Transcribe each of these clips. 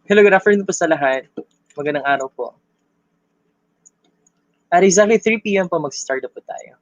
Hello, good afternoon po sa lahat. Magandang araw po. At exactly 3 p.m. po mag-start na po tayo.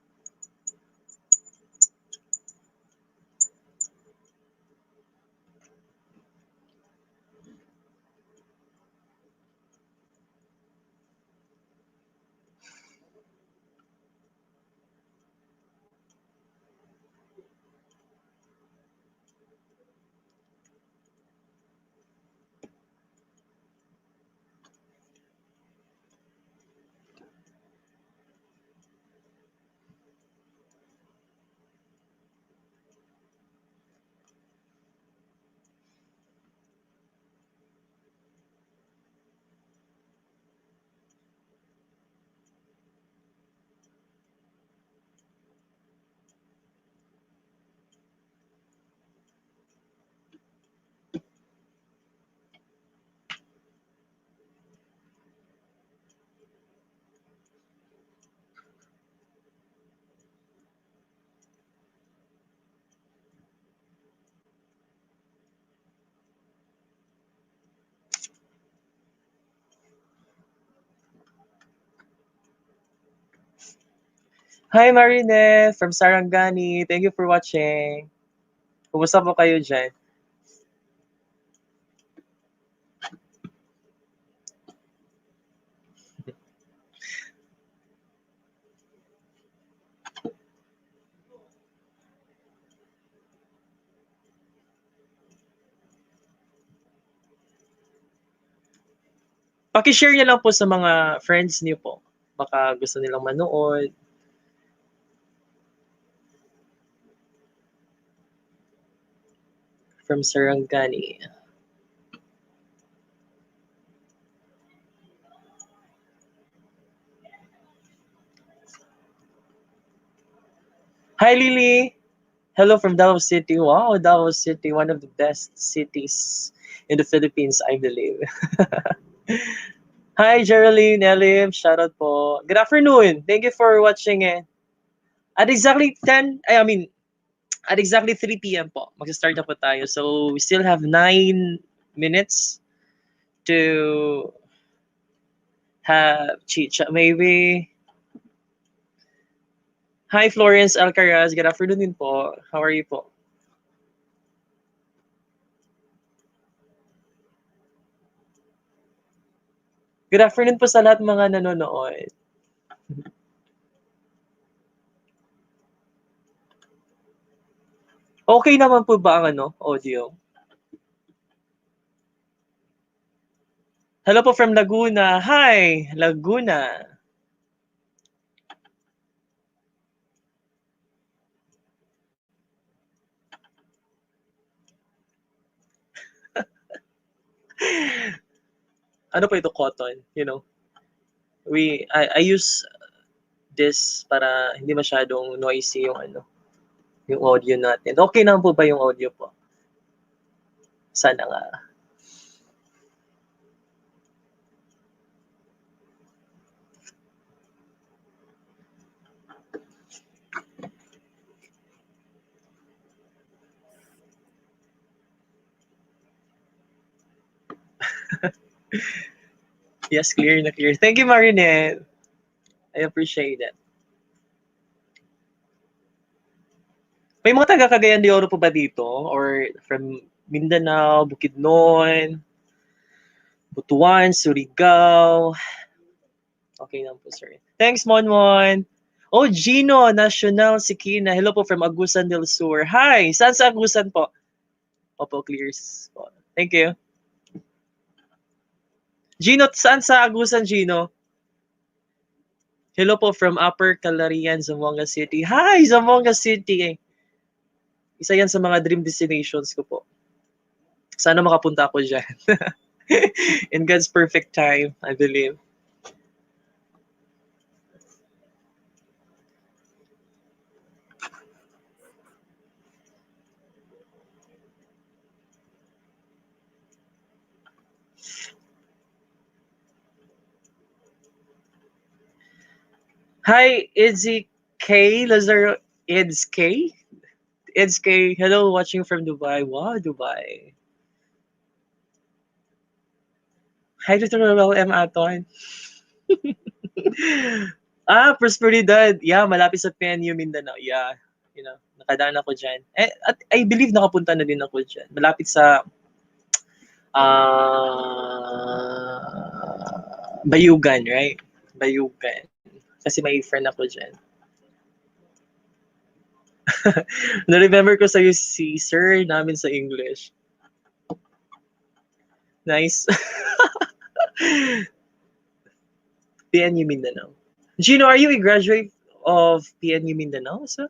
Hi Marine from Sarangani. Thank you for watching. Kumusta po kayo dyan? Paki-share niyo lang po sa mga friends niyo po. Baka gusto nilang manood. From Sarangani. Hi Lily. Hello from Davao City. Wow, Davao City, one of the best cities in the Philippines, I believe. Hi Geraldine, Elim, shoutout po. Good afternoon. Thank you for watching it. At exactly 10, at exactly 3 p.m. po, mag-start na po tayo. So, we still have 9 minutes to have chicha. Maybe. Hi, Florence Alcaraz. Good afternoon din po. How are you po? Good afternoon po sa lahat mga nanonood. Okay naman po ba ang audio? Hello po from Laguna. Hi, Laguna. Ano po ito, cotton, you know? I use this para hindi masyadong noisy yung audio natin. Okay naman po ba yung audio po? Sana nga. Yes, clear na clear. Thank you, Marinette. I appreciate it. May mga taga Cagayan de Oro po ba dito? Or from Mindanao, Bukidnon, Butuan, Surigao? Okay lang po, sir. Thanks, Monmon. Oh, Gino, National Sikina. Hello po from Agusan del Sur. Hi! Saan sa Agusan po? Opo, clears po. Thank you. Gino, saan sa Agusan, Gino? Hello po from Upper Calarian, Zamboanga City. Hi, Zamboanga City! Isa yan sa mga dream destinations ko po. Sana makapunta ako dyan. In God's perfect time, I believe. Hi, Izzy K. Lazaro. Ids K? Ids K. Hello, watching from Dubai. Wow, Dubai. Hi, Dr. Roel M. Aton. Prosperidad. Yeah, malapit sa PNU Mindanao. Yeah, nakadaan ako dyan. At I believe nakapunta na din ako dyan. Malapit sa Bayugan, right? Bayugan. Kasi may friend ako dyan. Na-remember ko sa'yo si sir namin sa English. Nice. PNU Mindanao. Gino, are you a graduate of PNU Mindanao? So?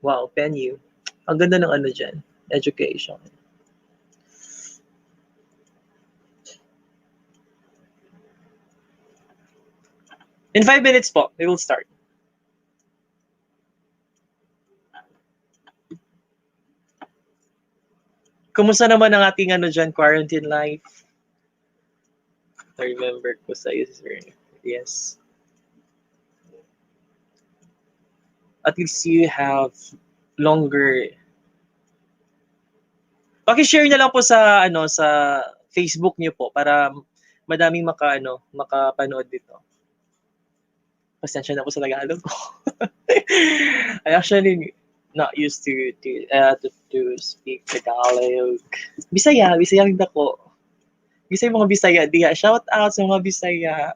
Wow, PNU. Ang ganda ng ano dyan. Education. In 5 minutes po, we will start. Kumusta naman ang ating dyan, quarantine life? I remember ko sa'yo, sir. Yes. At least you have longer. Paki-share na lang po sa sa Facebook niyo po para madaming makapanood dito. Pasensya na po sa Tagalog ko. I actually not used to speak Tagalog. Bisaya din ako. Bisaya mga Bisaya diha. Shout out sa mga Bisaya.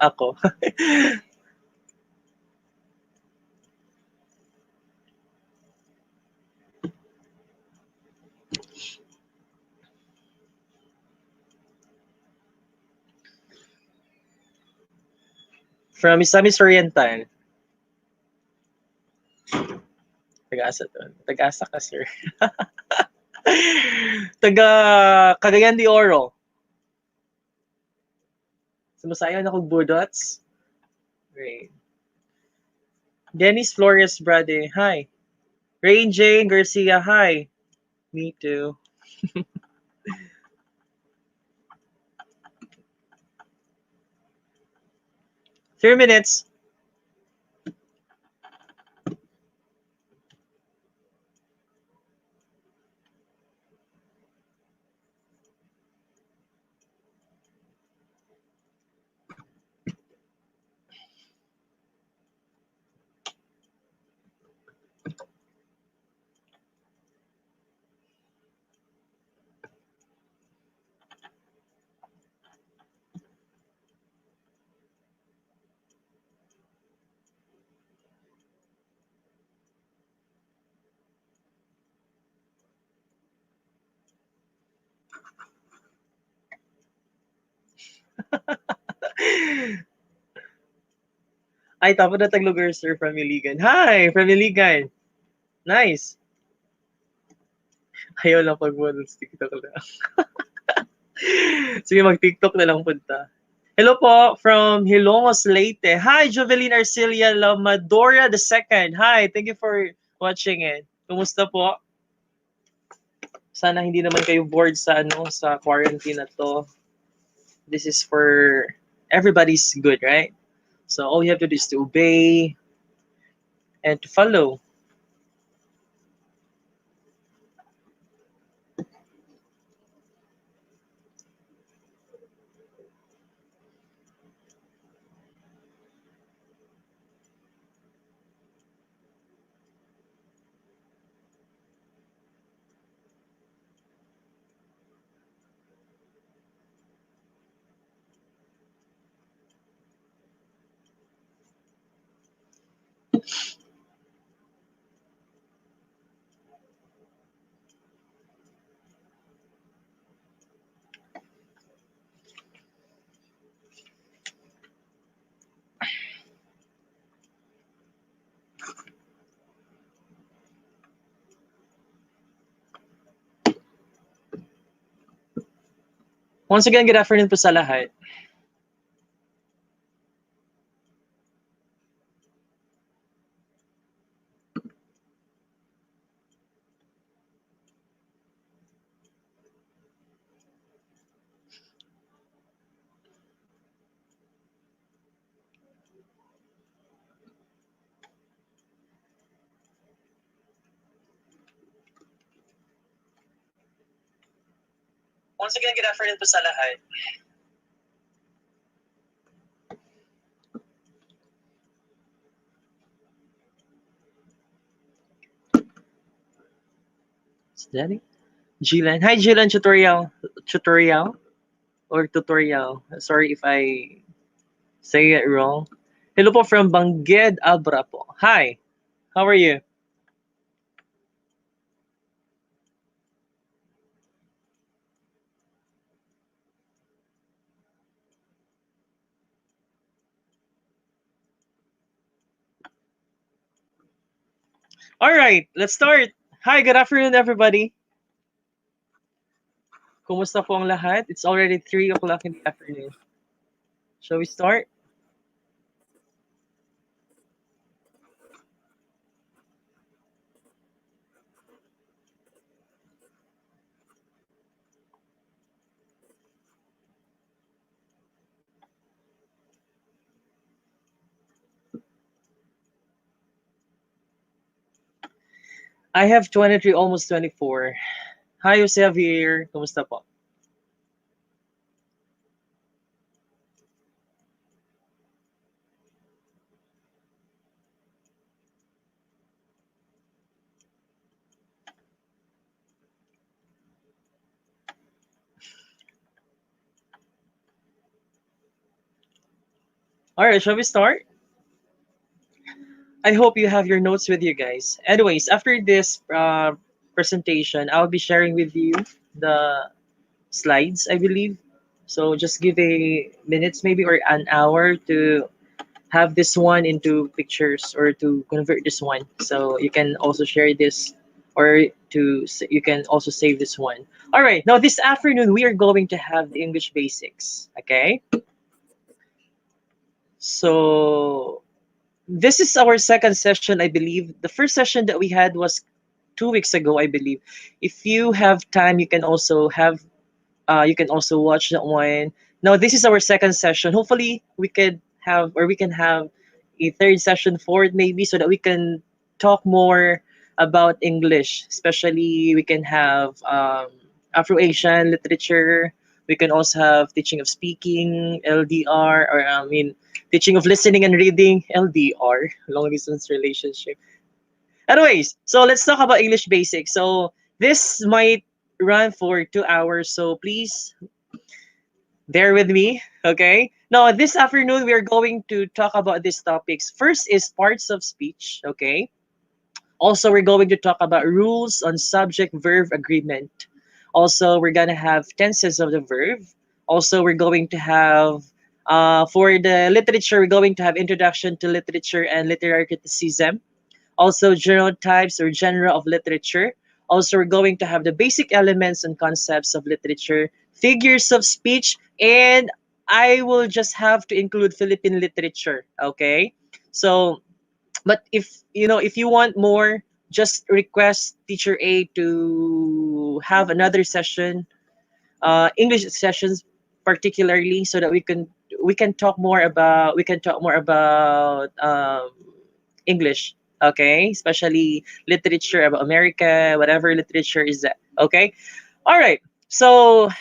Ako. From Miss Oriental. Taga-asa to. Taga-asa ka, sir. Taga Cagayan de Oro. Sumasayaw na kong budots. Great. Dennis Flores, brother. Hi. Rain Jane Garcia. Hi. Me too. 3 minutes. Ay, tapos na taglugar, sir, from Iligan. Hi, from Iligan. Nice. Ayaw lang pag-model sa TikTok lang. Sige, mag-TikTok na lang punta. Hello po from Hilongos, Leyte. Hi, Jovelyn Arcilia Lamadora II. Hi, thank you for watching it. Kumusta po? Sana hindi naman kayo bored sa sa quarantine na to. This is for everybody's good, right? So all you have to do is to obey and to follow. Once again, good afternoon po sa lahat. Once again, good afternoon po sa lahat. Is that it? Jilan. Hi, Jilan Tutorial or tutorial. Sorry if I say it wrong. Hello po from Bangged Abra po. Hi, how are you? All right, let's start. Hi, good afternoon, everybody. Kumusta po ang lahat? It's already 3 o'clock in the afternoon. Shall we start? I have 23, almost 24. Hi, Jose Javier. Kumusta po? All right, shall we start? I hope you have your notes with you guys. Anyways, after this presentation, I'll be sharing with you the slides, I believe. So just give a minutes maybe or an hour to have this one into pictures or to convert this one. So you can also share this or you can also save this one. All right, now this afternoon we are going to have the English basics. Okay, so this is our second session, I believe. The first session that we had was 2 weeks ago, I believe. If you have time, you can also watch that one. Now this is our second session. Hopefully we can have a third session for it maybe so that we can talk more about English. Especially we can have Afro-Asian literature. We can also have teaching of speaking, LDR, or I mean teaching of listening and reading, LDR, long distance relationship. Anyways, so let's talk about English basics. So this might run for 2 hours, so please bear with me, okay? Now, this afternoon, we are going to talk about these topics. First is parts of speech, okay? Also, we're going to talk about rules on subject-verb agreement. Also, we're going to have tenses of the verb. Also, we're going to have, for the literature, we're going to have introduction to literature and literary criticism. Also general types or genre of literature. Also, we're going to have the basic elements and concepts of literature, figures of speech, and I will just have to include Philippine literature. Okay, so but if you want more, just request Teacher A to have another session, English sessions particularly, so that we can talk more about English, okay? Especially literature about America, whatever literature is that, okay? All right. So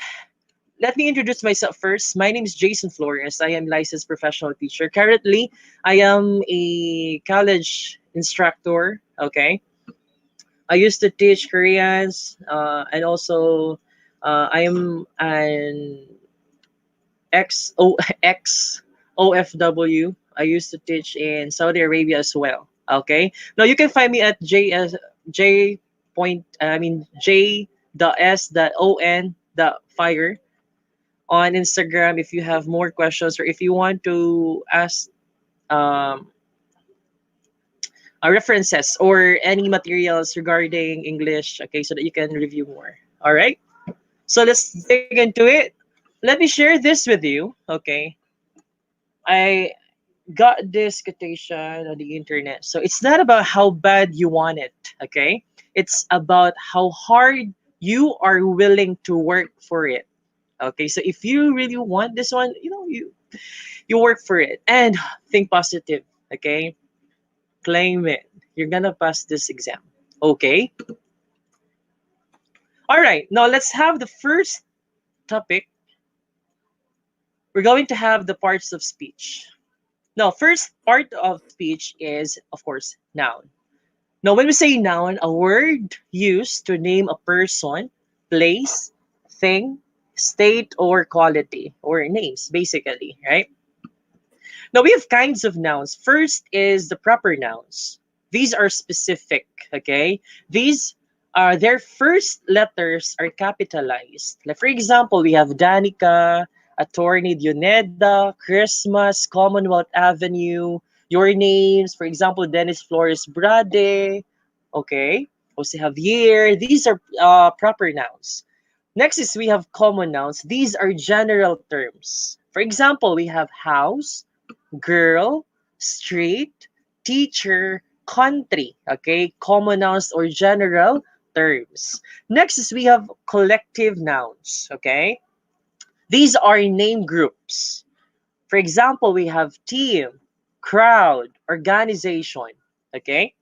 let me introduce myself first. My name is Jason Flores. I am licensed professional teacher. Currently, I am a college instructor, okay? I used to teach Koreans, and also I am an ex O ex OFW. I used to teach in Saudi Arabia as well. Okay. Now you can find me at J point. I mean J dot S dot O N dot fire on Instagram. If you have more questions or if you want to ask um, references or any materials regarding English, okay, so that you can review more. All right. So let's dig into it. Let me share this with you. Okay. I got this quotation on the internet. So it's not about how bad you want it, okay? It's about how hard you are willing to work for it. Okay, so if you really want this one, you work for it and think positive, okay? Claim it. You're gonna pass this exam. Okay? All right, now let's have the first. topic, we're going to have the parts of speech. Now, first part of speech is, of course, noun. Now, when we say noun, a word used to name a person, place, thing, state, or quality, or names, basically, right? Now, we have kinds of nouns. First is the proper nouns. These are specific, okay? These are their first letters are capitalized. Like, for example, we have Danica, Attorney Dioneda, Christmas, Commonwealth Avenue, your names, for example, Dennis Flores Brade, okay? Jose Javier. These are proper nouns. Next is we have common nouns. These are general terms. For example, we have house, girl, street, teacher, country. Okay, common nouns or general terms. Next is we have collective nouns. Okay, these are name groups. For example, we have team, crowd, organization. Okay.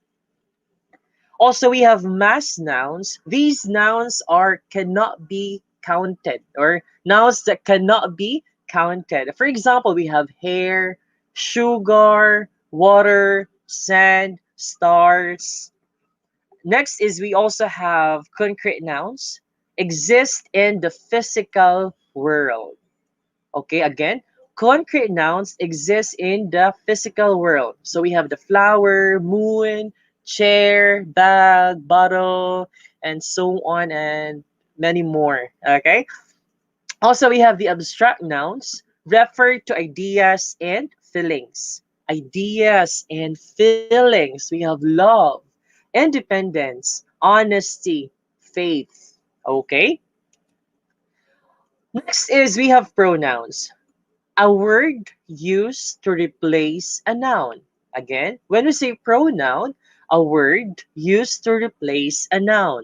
Also, we have mass nouns. These nouns are cannot be counted or nouns that cannot be counted. For example, we have hair, sugar, water, sand, stars. Next is we also have concrete nouns exist in the physical world. Okay, again, concrete nouns exist in the physical world. So we have the flower, moon, chair, bag, bottle, and so on and many more. Okay. Also, we have the abstract nouns refer to ideas and feelings. Ideas and feelings. We have love, independence, honesty, faith. Okay. Next is we have pronouns. A word used to replace a noun. Again, when we say pronoun, a word used to replace a noun.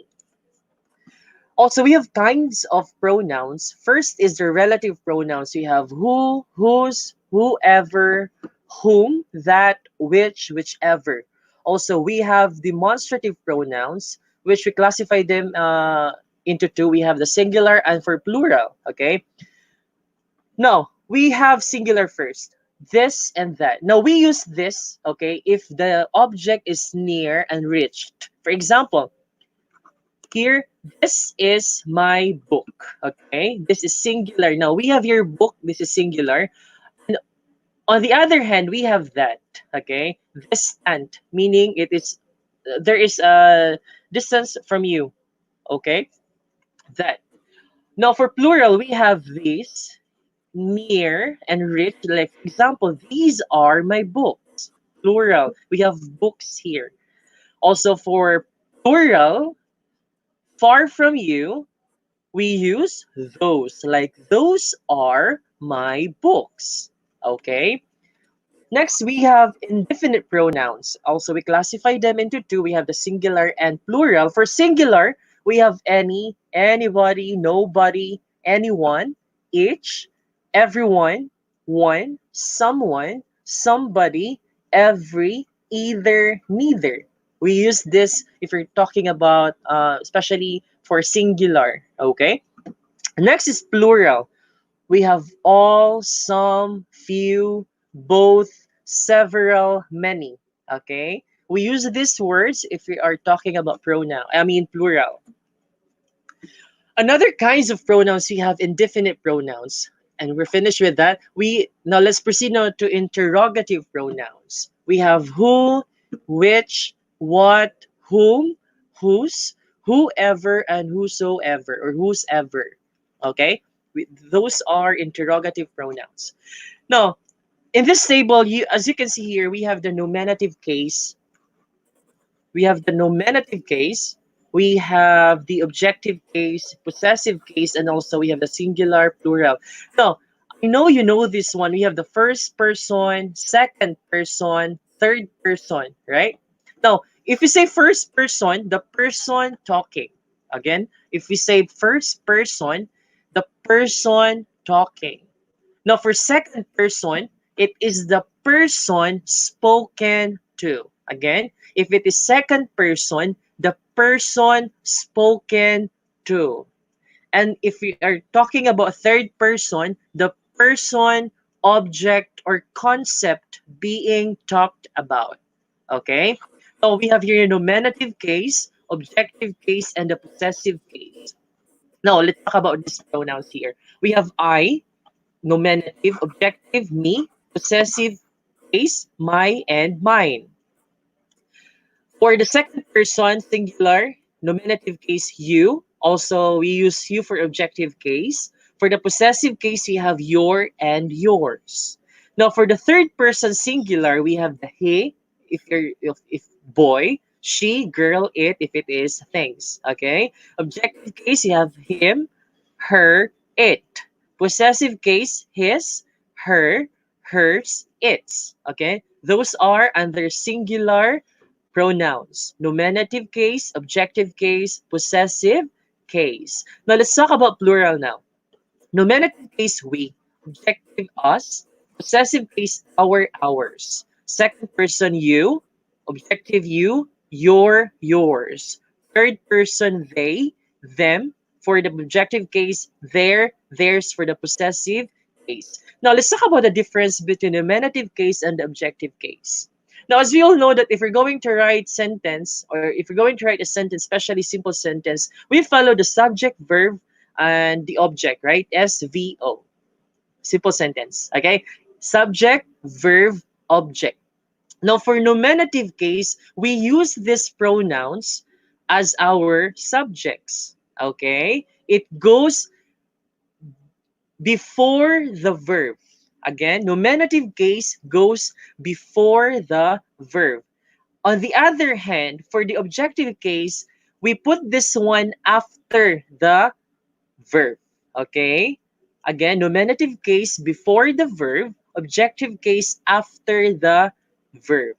Also, we have kinds of pronouns. First is the relative pronouns. We have who, whose, whoever, whom, that, which, whichever. Also, we have demonstrative pronouns, which we classify them into two. We have the singular and for plural. Okay. No, we have singular first. This and that. Now we use this, okay, if the object is near and reached. For example, here, this is my book. Okay, this is singular. Now we have your book. This is singular. And on the other hand, we have that. Okay, distant, meaning it is there is a distance from you. Okay, that. Now for plural, we have these near and rich. Like for example, these are my books. Plural. We have books here. Also for plural, far from you, we use those. Like those are my books. Okay. Next, we have indefinite pronouns. Also, we classify them into two. We have the singular and plural. For singular, we have any, anybody, nobody, anyone, each, everyone, one, someone, somebody, every, either, neither. We use this if you're talking about, especially for singular. Okay. Next is plural. We have all, some, few, both, several, many. Okay? We use these words if we are talking about pronoun. I mean plural. Another kinds of pronouns we have indefinite pronouns. And we're finished with that. We now let's proceed now to interrogative pronouns. We have who, which, what, whom, whose, whoever, and whosoever or whosever. Okay? Those are interrogative pronouns. Now, in this table, as you can see here, we have the nominative case. We have the nominative case. We have the objective case, possessive case, and also we have the singular, plural. Now, I know you know this one. We have the first person, second person, third person, right? Now, if we say first person, the person talking. Again, if we say first person, the person talking. Now, for second person, it is the person spoken to. Again, if it is second person, the person spoken to. And if we are talking about third person, the person, object, or concept being talked about. Okay? So we have here a nominative case, objective case, and a possessive case. Now, let's talk about these pronouns here. We have I, nominative, objective, me, possessive case, my, and mine. For the second person, singular, nominative case, you. Also, we use you for objective case. For the possessive case, we have your and yours. Now, for the third person, singular, we have the he, if boy, she, girl, it, if it is things. Okay? Objective case, you have him, her, it. Possessive case, his, her, hers, its. Okay? Those are under singular pronouns. Nominative case, objective case, possessive case. Now let's talk about plural now. Nominative case, we. Objective, us. Possessive case, our, ours. Second person, you. Objective, you. Your, yours. Third person, they, them. For the objective case, their, theirs for the possessive case. Now, let's talk about the difference between the nominative case and the objective case. Now, as we all know that if we're going to write sentence, or if we're going to write a sentence, especially simple sentence, we follow the subject, verb, and the object, right? SVO. Simple sentence. Okay? Subject, verb, object. Now, for nominative case, we use these pronouns as our subjects. Okay? It goes before the verb. Again, nominative case goes before the verb. On the other hand, for the objective case, we put this one after the verb. Okay? Again, nominative case before the verb, objective case after the verb.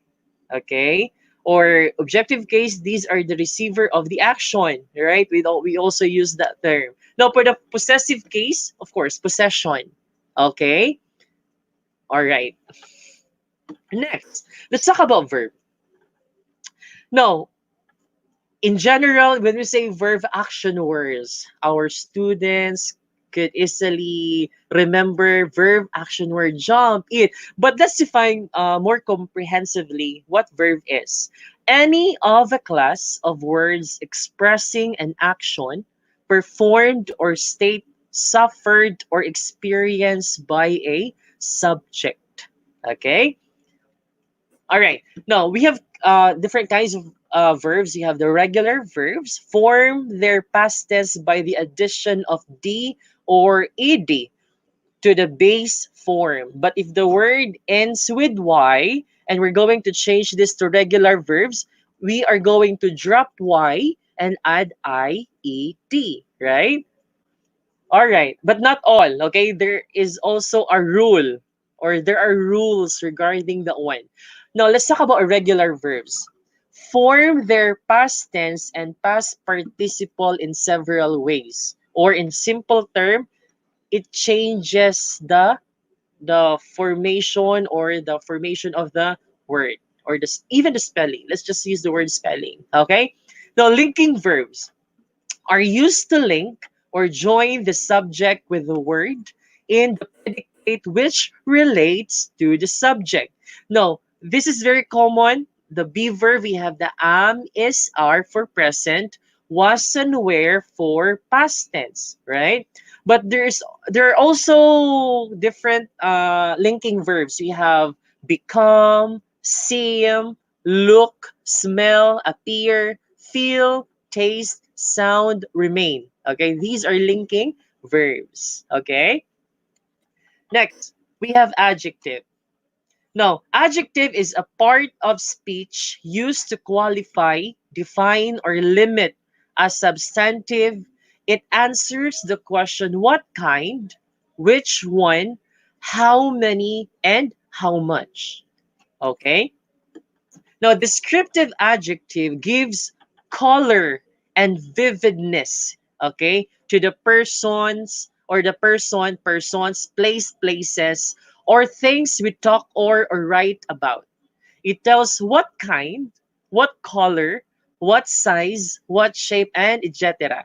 Okay? Or objective case, these are the receiver of the action, right? We also use that term. Now, for the possessive case, of course, possession. Okay? All right. Next, let's talk about verb. Now, in general, when we say verb action words, our students could easily remember verb action word jump, eat. But let's define more comprehensively what verb is. Any of a class of words expressing an action performed or state suffered or experienced by a subject. Okay? All right. Now we have different kinds of verbs. You have the regular verbs, form their past tense by the addition of d or ed to the base form. But if the word ends with y and we're going to change this to regular verbs, we are going to drop y and add ied, right? All right, but not all. Okay, there is also a rule, or there are rules regarding that one. Now, let's talk about irregular verbs. Form their past tense and past participle in several ways. Or in simple term, it changes the formation or the formation of the word or even the spelling. Let's just use the word spelling. Okay. Now, linking verbs are used to link or join the subject with the word in the predicate which relates to the subject. Now, this is very common. The be verb, we have the am, is, are for present, was, and were for past tense, right? But there are also different linking verbs. We have become, seem, look, smell, appear, feel, taste, sound, remain. Okay, these are linking verbs. Okay, next we have adjective. Now, adjective is a part of speech used to qualify, define, or limit a substantive. It answers the question what kind, which one, how many, and how much. Okay? Now, descriptive adjective gives color and vividness, okay, to the persons or the persons, place, places, or things we talk or write about. It tells what kind, what color, what size, what shape, and etc.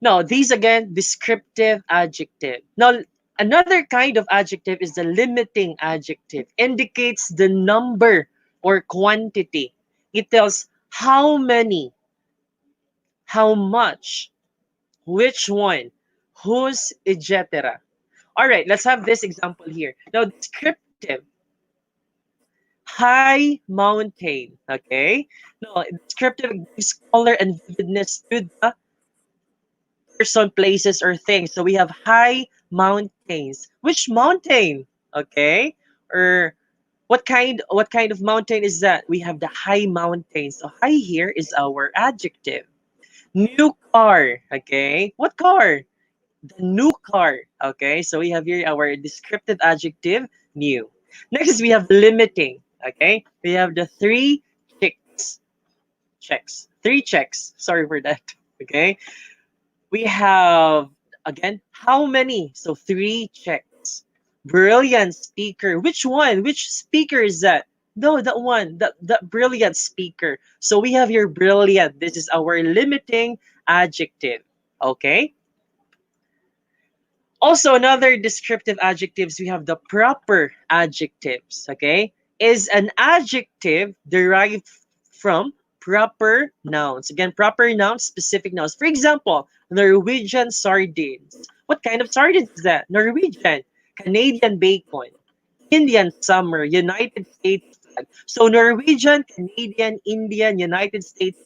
Now, these again, descriptive adjective. Now, another kind of adjective is the limiting adjective. Indicates the number or quantity. It tells how many, how much, which one, whose, etc. All right, let's have this example here. Now, descriptive, high mountain. Okay. No, descriptive gives color and vividness to the person, places, or things. So we have high mountains. Which mountain? Okay. Or what kind of mountain is that? We have the high mountain. So high here is our adjective. New car. Okay. What car? The new car. Okay. So we have here our descriptive adjective, new. Next we have limiting. Okay. We have the three checks. Sorry for that. Okay. We have again how many? So three checks. Brilliant speaker. Which one? Which speaker is that? No, that one. That brilliant speaker. So we have here brilliant. This is our limiting adjective. Okay. Also, another descriptive adjectives, we have the proper adjectives, okay? Is an adjective derived from proper nouns. Again, proper nouns, specific nouns. For example, Norwegian sardines. What kind of sardines is that? Norwegian, Canadian bacon, Indian summer, United States flag. So Norwegian, Canadian, Indian, United States,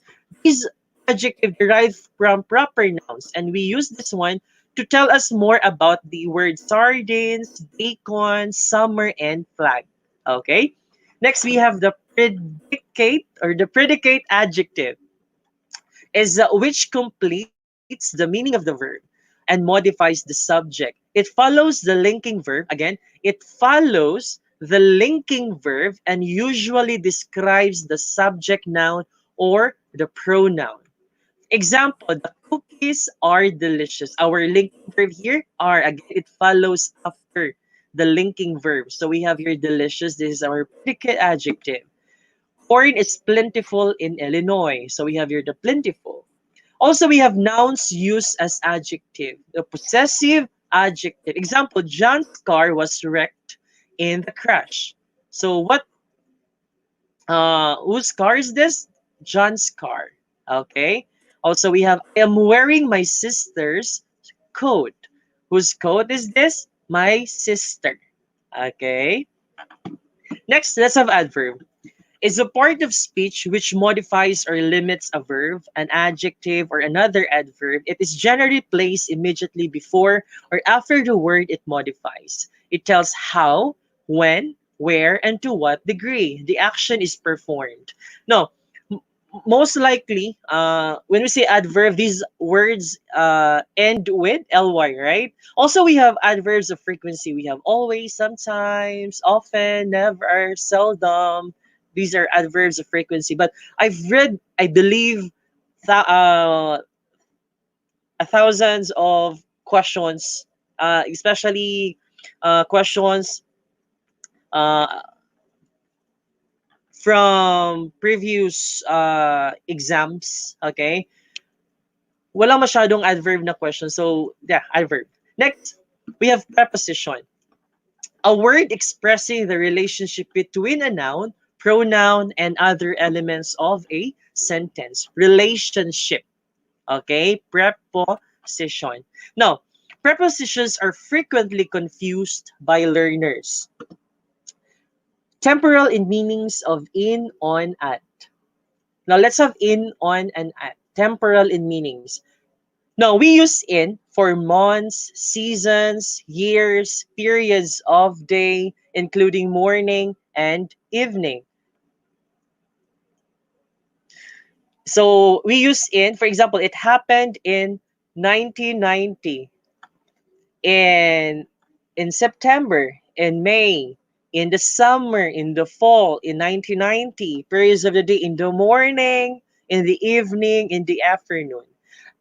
these adjectives derived from proper nouns, and we use this one to tell us more about the word sardines, bacon, summer, and flag. Okay. Next, we have the predicate or the predicate adjective is which completes the meaning of the verb and modifies the subject. It follows the linking verb. Again, it follows the linking verb and usually describes the subject noun or the pronoun. Example, the cookies are delicious. Our linking verb here are, again, it follows after the linking verb. So we have here delicious. This is our predicate adjective. Corn is plentiful in Illinois. So we have here the plentiful. Also, we have nouns used as adjective. The possessive adjective. Example, John's car was wrecked in the crash. So what, whose car is this? John's car. Okay. Also, we have, I am wearing my sister's coat. Whose coat is this? My sister. Okay. Next, let's have adverb. Is a part of speech which modifies or limits a verb, an adjective, or another adverb. It is generally placed immediately before or after the word it modifies. It tells how, when, where, and to what degree the action is performed. Now, most likely, when we say adverb, these words end with ly, right? Also, we have adverbs of frequency. We have always, sometimes, often, never, seldom. These are adverbs of frequency. But I've read, I believe, thousands of questions, especially questions uh, from previous exams. Okay, walang masyadong adverb na question. So, yeah, adverb. Next, we have preposition. A word expressing the relationship between a noun, pronoun, and other elements of a sentence. Relationship. Okay? Preposition. Now, prepositions are frequently confused by learners. Temporal in meanings of in, on, at. Now, let's have in, on, and at. Temporal in meanings. Now, we use in for months, seasons, years, periods of day, including morning and evening. So, we use in, for example, it happened in 1990, in September, in May, in the summer, in the fall, in 1990, periods of the day, in the morning, in the evening, in the afternoon.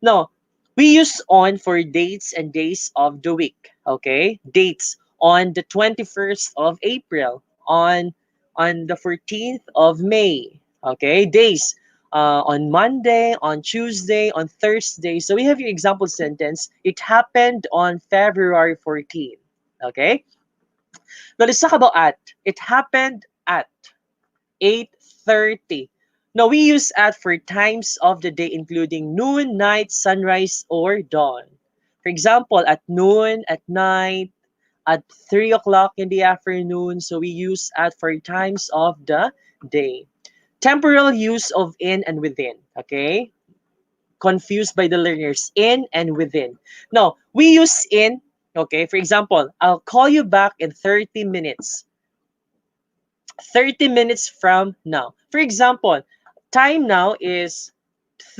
Now, we use on for dates and days of the week. Okay, dates on the 21st of April, on the 14th of May. Okay, days on Monday, on Tuesday, on Thursday. So we have your example sentence. It happened on February 14. Okay? Now let's talk about at. It happened at 8:30. Now we use at for times of the day including noon, night, sunrise, or dawn. For example, at noon, at night, at 3 o'clock in the afternoon. So we use at for times of the day. Temporal use of in and within. Okay? Confused by the learners. In and within. Now, we use in. Okay? For example, I'll call you back in 30 minutes. 30 minutes from now. For example, time now is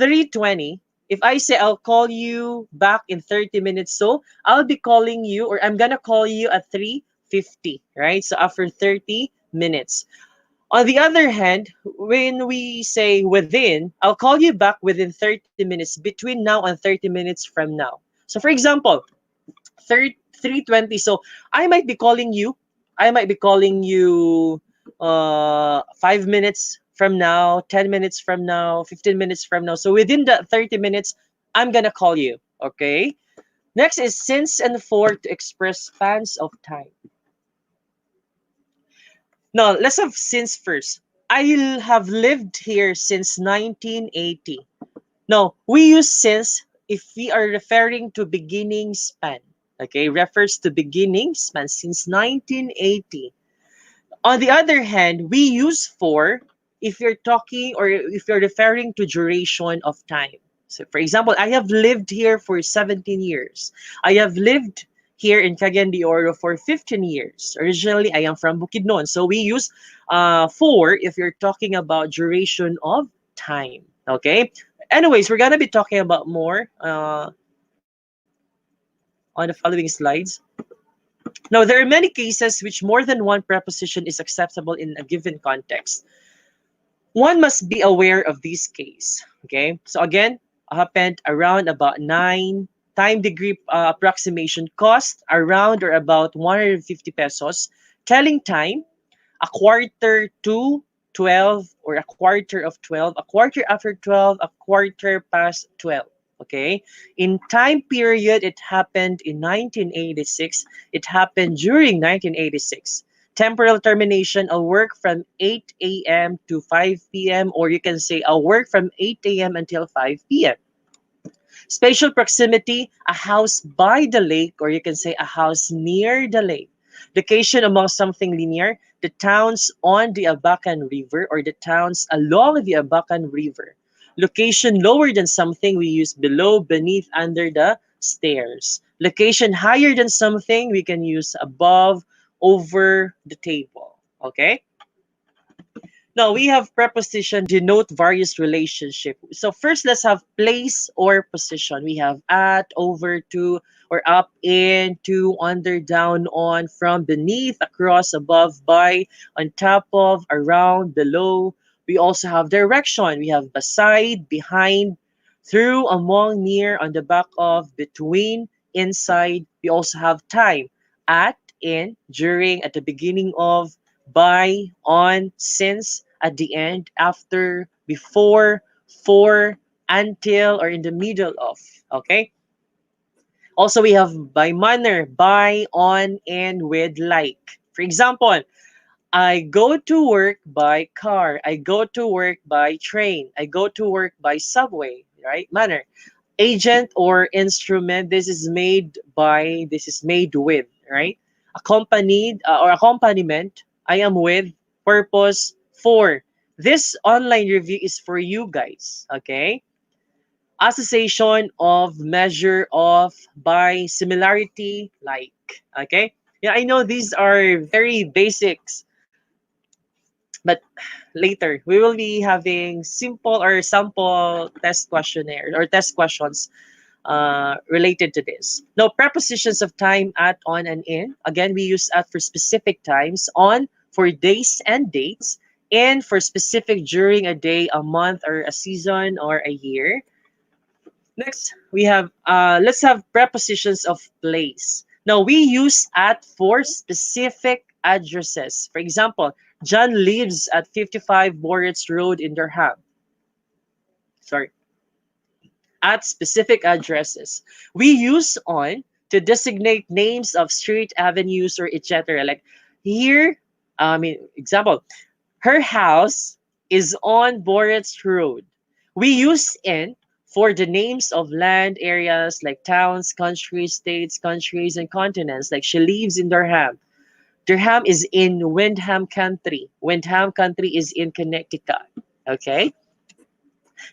3:20. If I say I'll call you back in 30 minutes, so I'll be calling you or I'm gonna call you at 3:50, right? So after 30 minutes. On the other hand, when we say within, I'll call you back within 30 minutes between now and 30 minutes from now. So for example, 3:20. So I might be calling you. I might be calling you 5 minutes from now, 10 minutes from now, 15 minutes from now. So within that 30 minutes, I'm gonna call you. Okay. Next is since and for to express spans of time. Now let's have since first. I have lived here since 1980. Now, we use since if we are referring to beginning span. Okay, refers to beginning span since 1980. On the other hand, we use for if you're talking or if you're referring to duration of time. So, for example, I have lived here for 17 years. I have lived here in Cagayan de Oro for 15 years. Originally, I am from Bukidnon. So, we use for if you're talking about duration of time. Okay? Anyways, we're going to be talking about more on the following slides. Now, there are many cases which more than one preposition is acceptable in a given context. One must be aware of this case. Okay, so again, happened around about 9 time degree approximation cost around or about 150 pesos. Telling time, a quarter to 12 or a quarter of 12, a quarter after 12, a quarter past 12. Okay, in time period, it happened in 1986. It happened during 1986. Temporal termination, a work from 8 a.m. to 5 p.m. or you can say a work from 8 a.m. until 5 p.m. Spatial proximity, a house by the lake, or you can say a house near the lake. Location among something linear, the towns on the Abacan River or the towns along the Abacan River. Location lower than something, we use below, beneath, under the stairs. Location higher than something, we can use above, over the table. Okay? Now we have preposition denote various relationship. So first let's have place or position. We have at, over, to, or up, in, to, under, down, on, from, beneath, across, above, by, on top of, around, below. We also have direction. We have beside, behind, through, among, near, on the back of, between, inside. We also have time. At, in, during, at the beginning of, by, on, since, at the end, after, before, for, until, or in the middle of. Okay? Also, we have by manner, by, on, and with, like. For example, I go to work by car. I go to work by train. I go to work by subway. Right? Manner. Agent or instrument. This is made by, this is made with. Right? Accompanied or accompaniment. I am with. Purpose. For. This online review is for you guys. Okay? Association of, measure of, by, similarity, like. Okay? Yeah, I know these are very basics, but later we will be having simple or sample test questionnaire or test questions related to this. Now, prepositions of time at, on, and in. Again, we use at for specific times, on for days and dates, in for specific during a day, a month, or a season, or a year. Next, we have let's have prepositions of place. Now we use at for specific addresses. For example, John lives at 55 Moritz Road in Durham. sorry, at specific addresses. We use on to designate names of street, avenues, or etc. Like here, example, her house is on Boretz Road. We use in for the names of land areas like towns, countries, states, countries, and continents. Like she lives in Durham. Durham is in Windham Country. Windham Country is in Connecticut. Okay.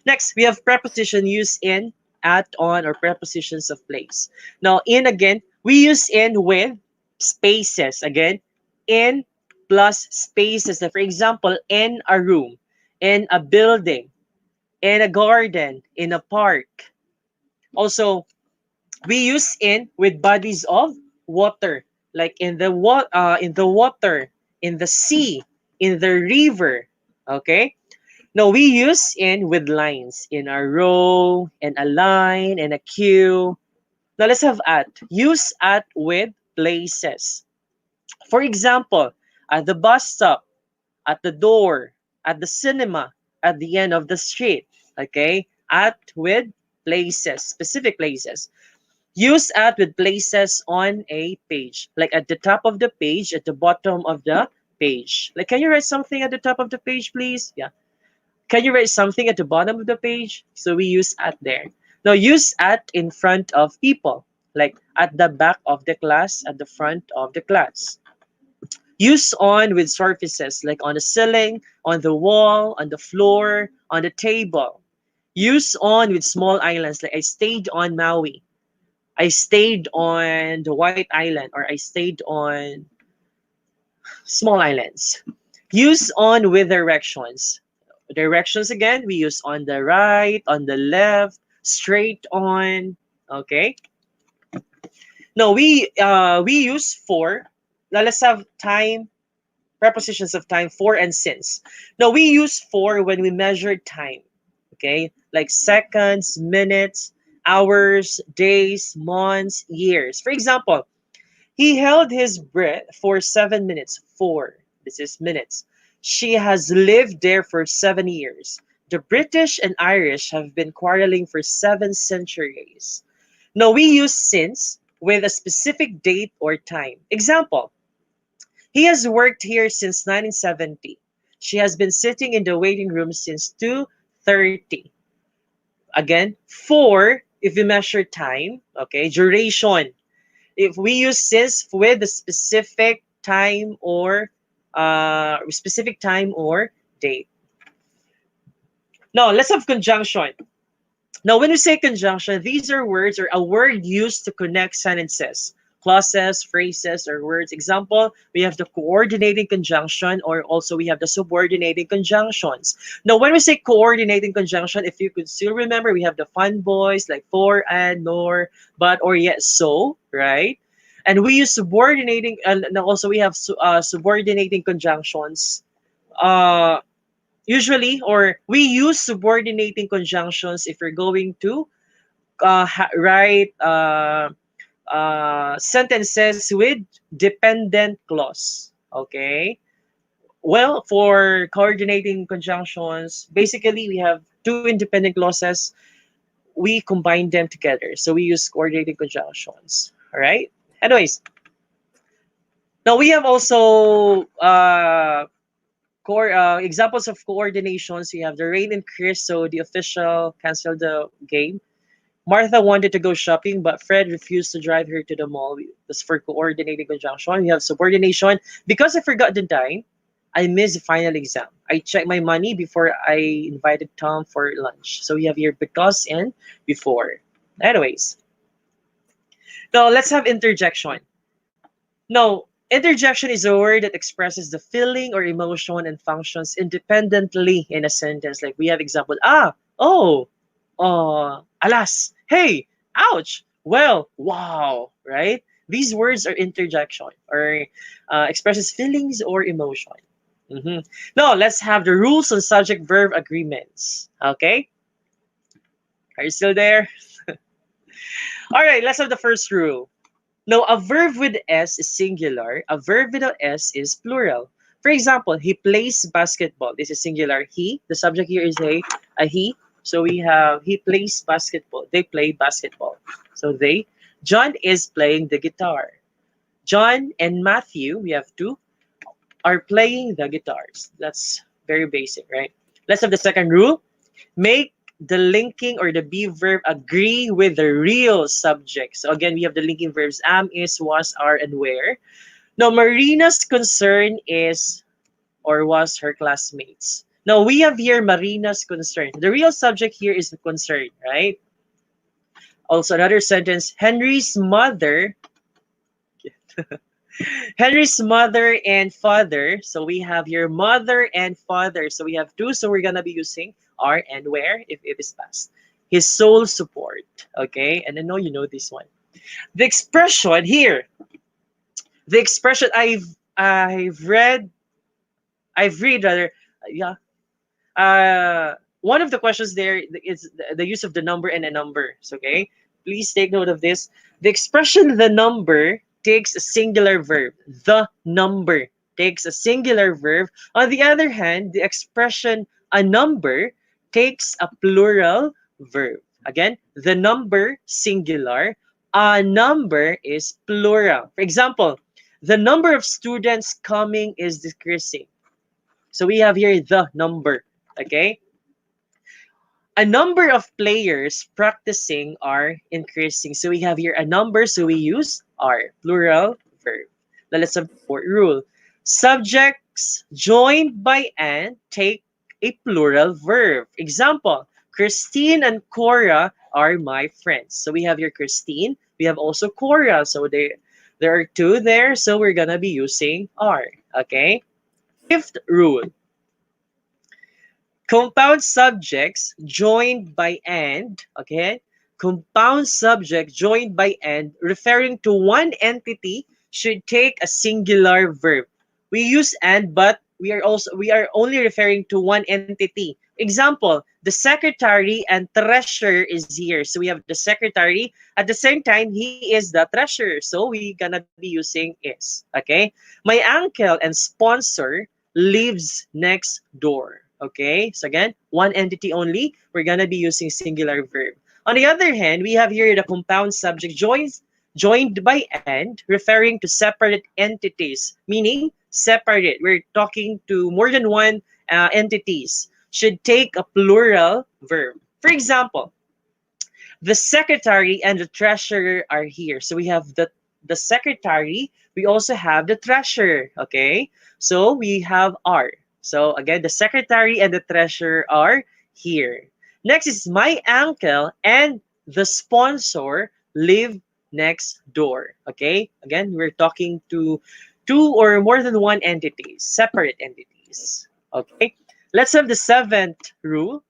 Next, we have preposition used in, at, on, or prepositions of place. Now, in again, we use in with spaces. Again, in plus spaces. So for example, in a room, in a building, in a garden, in a park. Also, we use in with bodies of water, like in the water, in the sea, in the river. Okay. No, we use in with lines, in a row, in a line, in a queue. Now let's have at. Use at with places. For example, at the bus stop, at the door, at the cinema, at the end of the street. Okay? At with places, specific places. Use at with places on a page. Like at the top of the page, at the bottom of the page. Like, can you write something at the top of the page, please? Yeah. Can you write something at the bottom of the page? So we use at there. Now use at in front of people, like at the back of the class, at the front of the class. Use on with surfaces, like on the ceiling, on the wall, on the floor, on the table. Use on with small islands, like I stayed on Maui. I stayed on the White Island, or I stayed on small islands. Use on with directions. Directions again, we use on the right, on the left, straight on. Okay. No, we use for. Now let's have time, prepositions of time, for and since. Now we use for when we measure time. Okay, like seconds, minutes, hours, days, months, years. For example, he held his breath for 7 minutes. For, this is minutes. She has lived there for 7 years. The British and Irish have been quarreling for 7 centuries. Now we use since with a specific date or time. Example, he has worked here since 1970. She has been sitting in the waiting room since 2:30. Again, for, if we measure time, okay, duration. If we use since with a specific time or date. Now let's have conjunction. Now when we say conjunction, these are words or a word used to connect sentences, clauses, phrases, or words. Example, we have the coordinating conjunction, or also we have the subordinating conjunctions. Now when we say coordinating conjunction, if you could still remember, we have the fun boys like for, and, nor, but, or, yet, so, right? And we use subordinating, and also we have subordinating conjunctions. Usually, or we use subordinating conjunctions if you're going to write sentences with dependent clause. Okay. Well, for coordinating conjunctions, basically we have two independent clauses. We combine them together. So we use coordinating conjunctions. All right. Anyways, now we have also examples of coordinations. We have the Rain and Chris, so the official canceled the game. Martha wanted to go shopping, but Fred refused to drive her to the mall. That's for coordinating conjunction. We have subordination. Because I forgot the time, I missed the final exam. I checked my money before I invited Tom for lunch. So we have here because and before. Anyways, now let's have interjection. Now, interjection is a word that expresses the feeling or emotion and functions independently in a sentence. Like we have example, oh, alas, hey, ouch, well, wow, right? These words are interjection or expresses feelings or emotion. Now, let's have the rules on subject-verb agreements. Okay? Are you still there? All right, let's have the first rule. Now, a verb with S is singular. A verb without S is plural. For example, he plays basketball. This is singular. He. The subject here is a he. So we have he plays basketball. They play basketball. So they. John is playing the guitar. John and Matthew, we have two, are playing the guitars. That's very basic, right? Let's have the second rule. Make the linking or the be verb agree with the real subject. So again, we have the linking verbs am, is, was, are, and where. Now, Marina's concern is or was her classmates. Now, we have here Marina's concern. The real subject here is the concern, right? Also, another sentence, Henry's mother and father. So we have here mother and father. So we have two. So we're going to be using are and where if it is past. His sole support. Okay. And I know you know this one. The expression here. The expression I've read rather. Yeah. One of the questions there is the use of the number and a number. So, okay. Please take note of this. The expression the number takes a singular verb. The number takes a singular verb. On the other hand, the expression a number takes a plural verb. Again, the number singular, a number is plural. For example, the number of students coming is decreasing. So we have here the number. Okay. A number of players practicing are increasing. So we have here a number, so we use are, plural verb. Now let's have the fourth rule. Subjects joined by and take a plural verb. Example, Christine and Cora are my friends. So we have here Christine. We have also Cora. So there are two there. So we're going to be using are. Okay. Fifth rule. Compound subjects joined by and, okay? Compound subject joined by and referring to one entity should take a singular verb. We use and, but we are only referring to one entity. Example, the secretary and treasurer is here. So we have the secretary. At the same time, he is the treasurer. So we gonna be using is. Okay? My uncle and sponsor lives next door. Okay, so again, one entity only. We're gonna be using singular verb. On the other hand, we have here the compound subject joined by and, referring to separate entities, meaning separate. We're talking to more than one entities. Should take a plural verb. For example, the secretary and the treasurer are here. So we have the secretary. We also have the treasurer. Okay, so we have are. So again, the secretary and the treasurer are here. Next is my uncle and the sponsor live next door. Okay, again, we're talking to two or more than one entities, separate entities. Okay, let's have the seventh rule.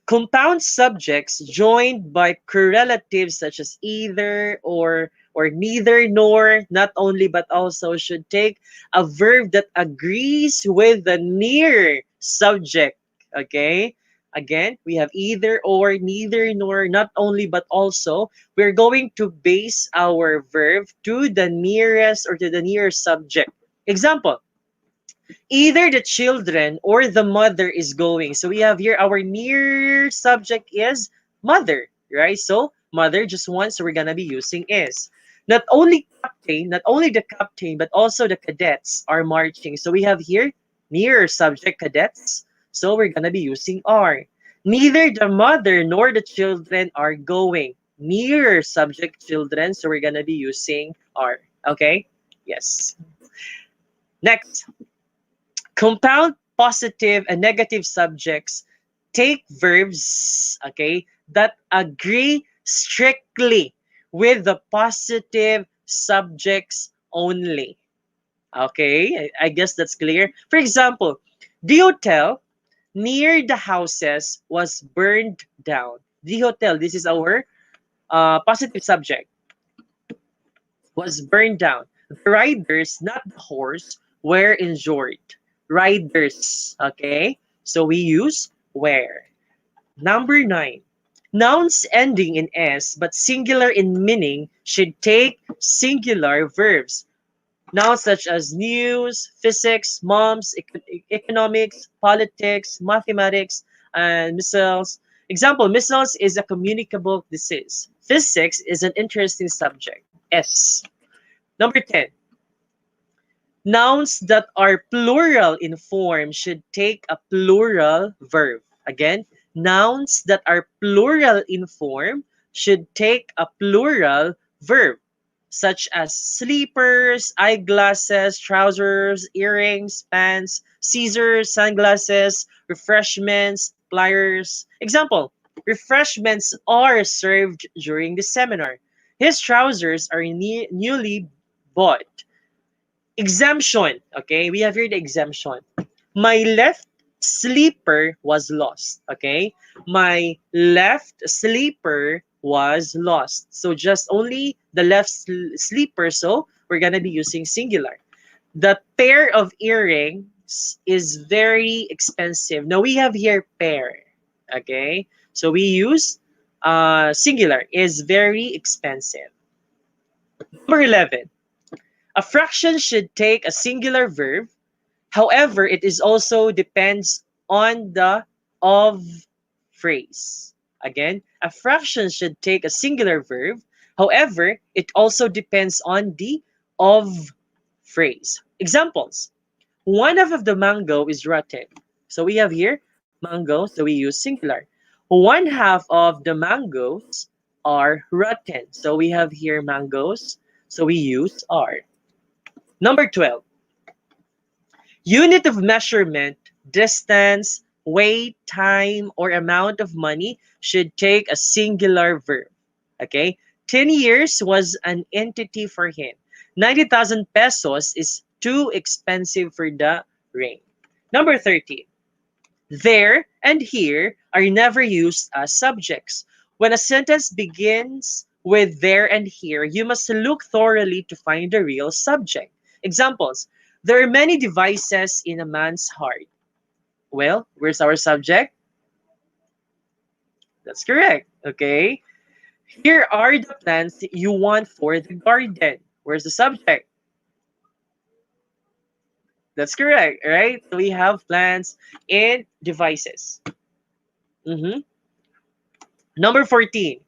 Compound subjects joined by correlatives such as either or neither nor, not only but also, should take a verb that agrees with the near subject. Okay? Again, we have either or, neither nor, not only but also. We're going to base our verb to the nearest or to the near subject. Example, either the children or the mother is going. So we have here our near subject is mother, right? So mother just once, so we're gonna be using is. Not only the captain, but also the cadets are marching. So we have here near subject cadets. So we're gonna be using are. Neither the mother nor the children are going. Near subject children, so we're gonna be using are. Okay? Yes. Next. Compound positive and negative subjects take verbs, okay, that agree strictly with the positive subjects only. Okay, I guess that's clear. For example, the hotel near the houses was burned down. The hotel, this is our positive subject, was burned down. The riders, not the horse, were injured. Riders, okay? So we use were. Number 9. Nouns ending in S but singular in meaning should take singular verbs. Nouns such as news, physics, moms, economics, politics, mathematics, and missiles. Example, missiles is a communicable disease. Physics is an interesting subject. S. Number 10. Nouns that are plural in form should take a plural verb. Again, nouns that are plural in form should take a plural verb, such as sleepers, eyeglasses, trousers, earrings, pants, scissors, sunglasses, refreshments, pliers. Example, refreshments are served during the seminar. His trousers are newly bought. Exemption. Okay, we have here the exemption. My left sleeper was lost. Okay, my left sleeper was lost. So just only the left sleeper. So we're gonna be using singular. The pair of earrings is very expensive. Now we have here pair. Okay, so we use singular is very expensive. Number 11. A fraction should take a singular verb. However, it is also depends on the of phrase. Again, a fraction should take a singular verb. However, it also depends on the of phrase. Examples. One half of the mango is rotten. So we have here mango, so we use singular. One half of the mangoes are rotten. So we have here mangoes, so we use are. Number 12. Unit of measurement, distance, weight, time, or amount of money should take a singular verb. Okay? 10 years was an entity for him. 90,000 pesos is too expensive for the ring. Number 13. There and here are never used as subjects. When a sentence begins with there and here, you must look thoroughly to find the real subject. Examples. There are many devices in a man's heart. Well, where's our subject? That's correct. Okay. Here are the plants that you want for the garden. Where's the subject? That's correct, right? So we have plants and devices. Number 14.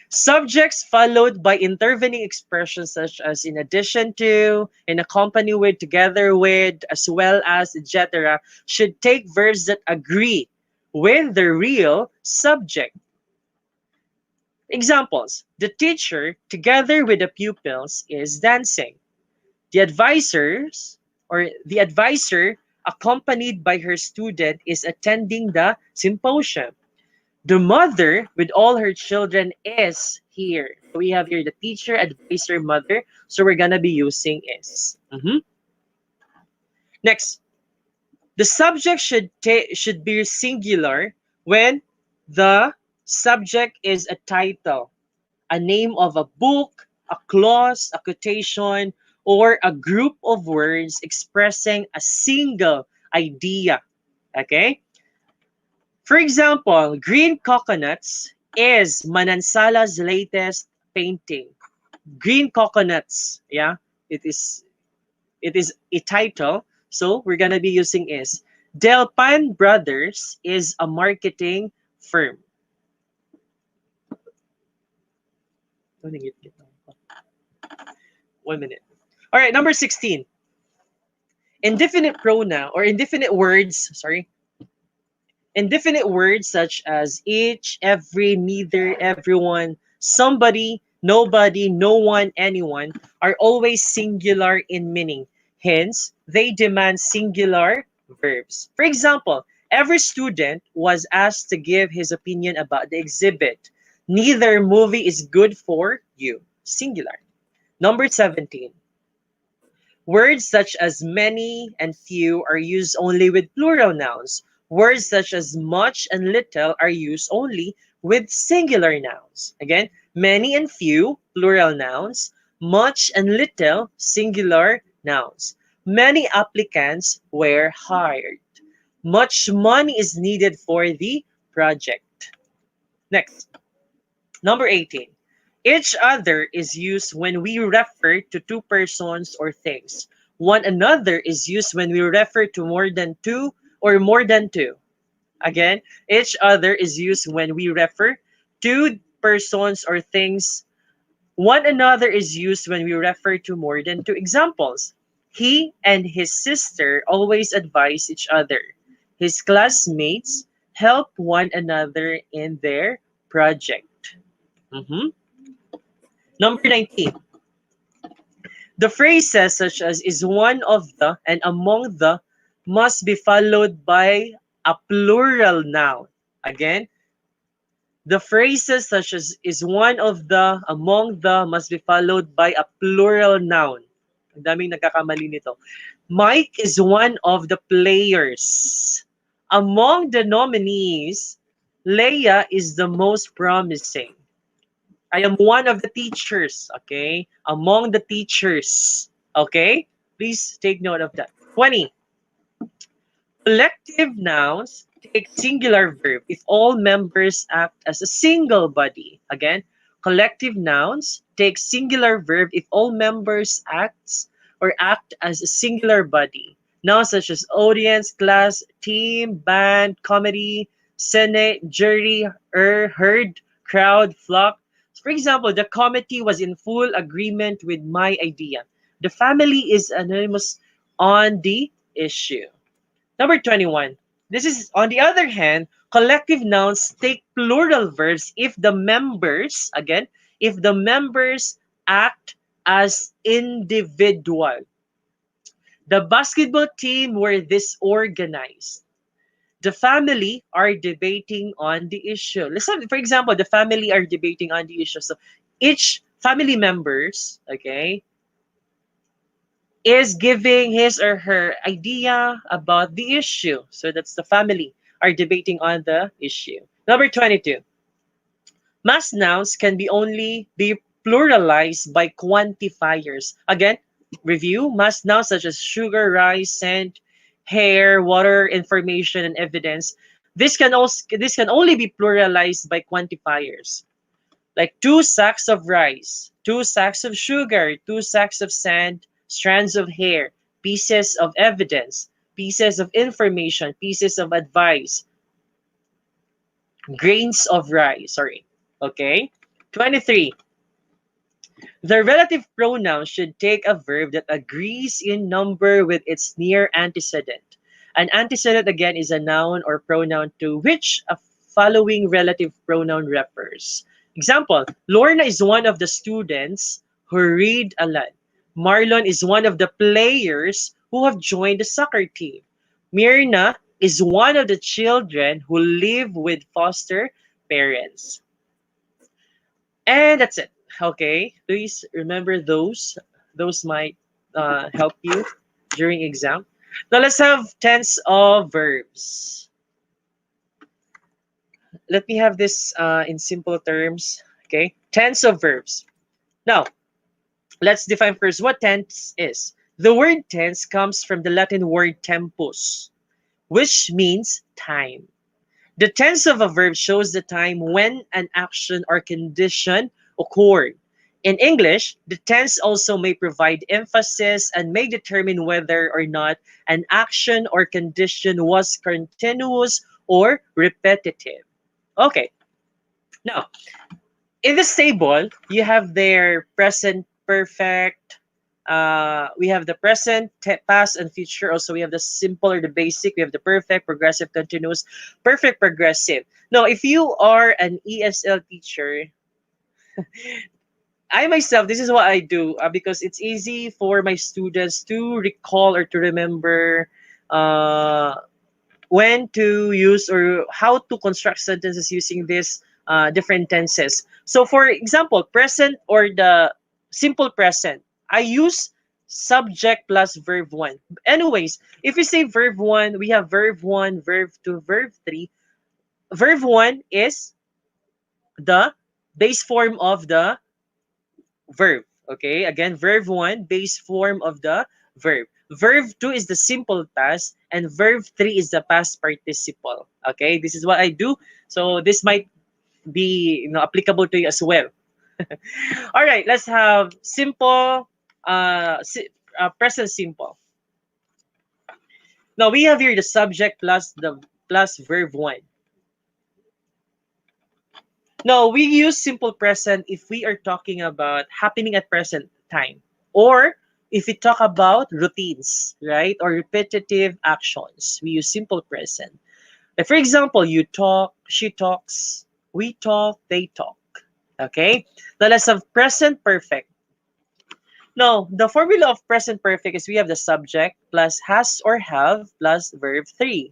Subjects followed by intervening expressions such as in addition to, in accompany with, together with, as well as, etc. should take verbs that agree with the real subject. Examples. The teacher, together with the pupils, is dancing. The advisor, accompanied by her student, is attending the symposium. The mother with all her children is here. So we have here the teacher, advisor, mother. So we're gonna be using is. Next, the subject should be singular when the subject is a title, a name of a book, a clause, a quotation, or a group of words expressing a single idea. Okay? For example, Green Coconuts is Manansala's latest painting. Green Coconuts, yeah, it is a title, so we're gonna be using is. Delpan Brothers is a marketing firm. 1 minute. All right, number 16. Indefinite pronoun or indefinite words, Indefinite words such as each, every, neither, everyone, somebody, nobody, no one, anyone are always singular in meaning. Hence, they demand singular verbs. For example, every student was asked to give his opinion about the exhibit. Neither movie is good for you. Singular. Number 17. Words such as many and few are used only with plural nouns. Words such as much and little are used only with singular nouns. Again, many and few, plural nouns. Much and little, singular nouns. Many applicants were hired. Much money is needed for the project. Next, number 18. Each other is used when we refer to two persons or things. One another is used when we refer to more than two or more than two. Again, each other is used when we refer to persons or things. One another is used when we refer to more than two. Examples: he and his sister always advise each other. His classmates help one another in their project. Mhm. Number 19. The phrases such as is one of the and among the must be followed by a plural noun. Again, the phrases such as is one of the, among the must be followed by a plural noun. Ang daming nagkakamali nito. Mike is one of the players. Among the nominees, Leia is the most promising. I am one of the teachers, okay? Among the teachers, okay? Please take note of that. 20. Collective nouns take singular verb if all members act as a single body. Again, collective nouns take singular verb if all members act as a singular body. Nouns such as audience, class, team, band, committee, senate, jury, herd, crowd, flock. For example, the committee was in full agreement with my idea. The family is anonymous on the issue. Number 21. This is, on the other hand, collective nouns take plural verbs if the members, again, if the members act as individual. The basketball team were disorganized. The family are debating on the issue. Listen, for example, the family are debating on the issue. So each family members, okay, is giving his or her idea about the issue. So that's the family are debating on the issue. Number 22. Mass nouns can be pluralized by quantifiers. Again, review mass nouns such as sugar, rice, scent, hair, water, information, and evidence. This can only be pluralized by quantifiers. Like 2 sacks of rice, 2 sacks of sugar, 2 sacks of sand, strands of hair, pieces of evidence, pieces of information, pieces of advice, grains of rice. Sorry. Okay. 23. The relative pronoun should take a verb that agrees in number with its near antecedent. An antecedent, again, is a noun or pronoun to which a following relative pronoun refers. Example, Lorna is one of the students who read a lot. Marlon is one of the players who have joined the soccer team. Mirna is one of the children who live with foster parents. And that's it. Okay, please remember those. Those might help you during exam. Now let's have tense of verbs. Let me have this in simple terms. Okay, tense of verbs. Now, let's define first what tense is. The word tense comes from the Latin word tempus, which means time. The tense of a verb shows the time when an action or condition occurred. In English, the tense also may provide emphasis and may determine whether or not an action or condition was continuous or repetitive. Okay, now, in this table, you have their present perfect. We have the present, past, and future. Also, we have the simple or the basic. We have the perfect, progressive, continuous, perfect, progressive. Now, if you are an ESL teacher, I myself, this is what I do because it's easy for my students to recall or to remember uh, when to use or how to construct sentences using these different tenses. So, for example, present or the simple present, I use subject plus verb 1. Anyways, if we say verb 1, we have verb 1, verb 2, verb 3. Verb 1 is the base form of the verb. Okay, again, verb 1, base form of the verb. Verb 2 is the simple past, and verb 3 is the past participle. Okay, this is what I do. So this might be applicable to you as well. All right, let's have simple, present simple. Now we have here the subject plus the plus verb 1. Now, we use simple present if we are talking about happening at present time. Or if we talk about routines, right? Or repetitive actions, we use simple present. Like for example, you talk, she talks, we talk, they talk. Okay? Now let's have present perfect. Now, the formula of present perfect is we have the subject plus has or have plus verb 3.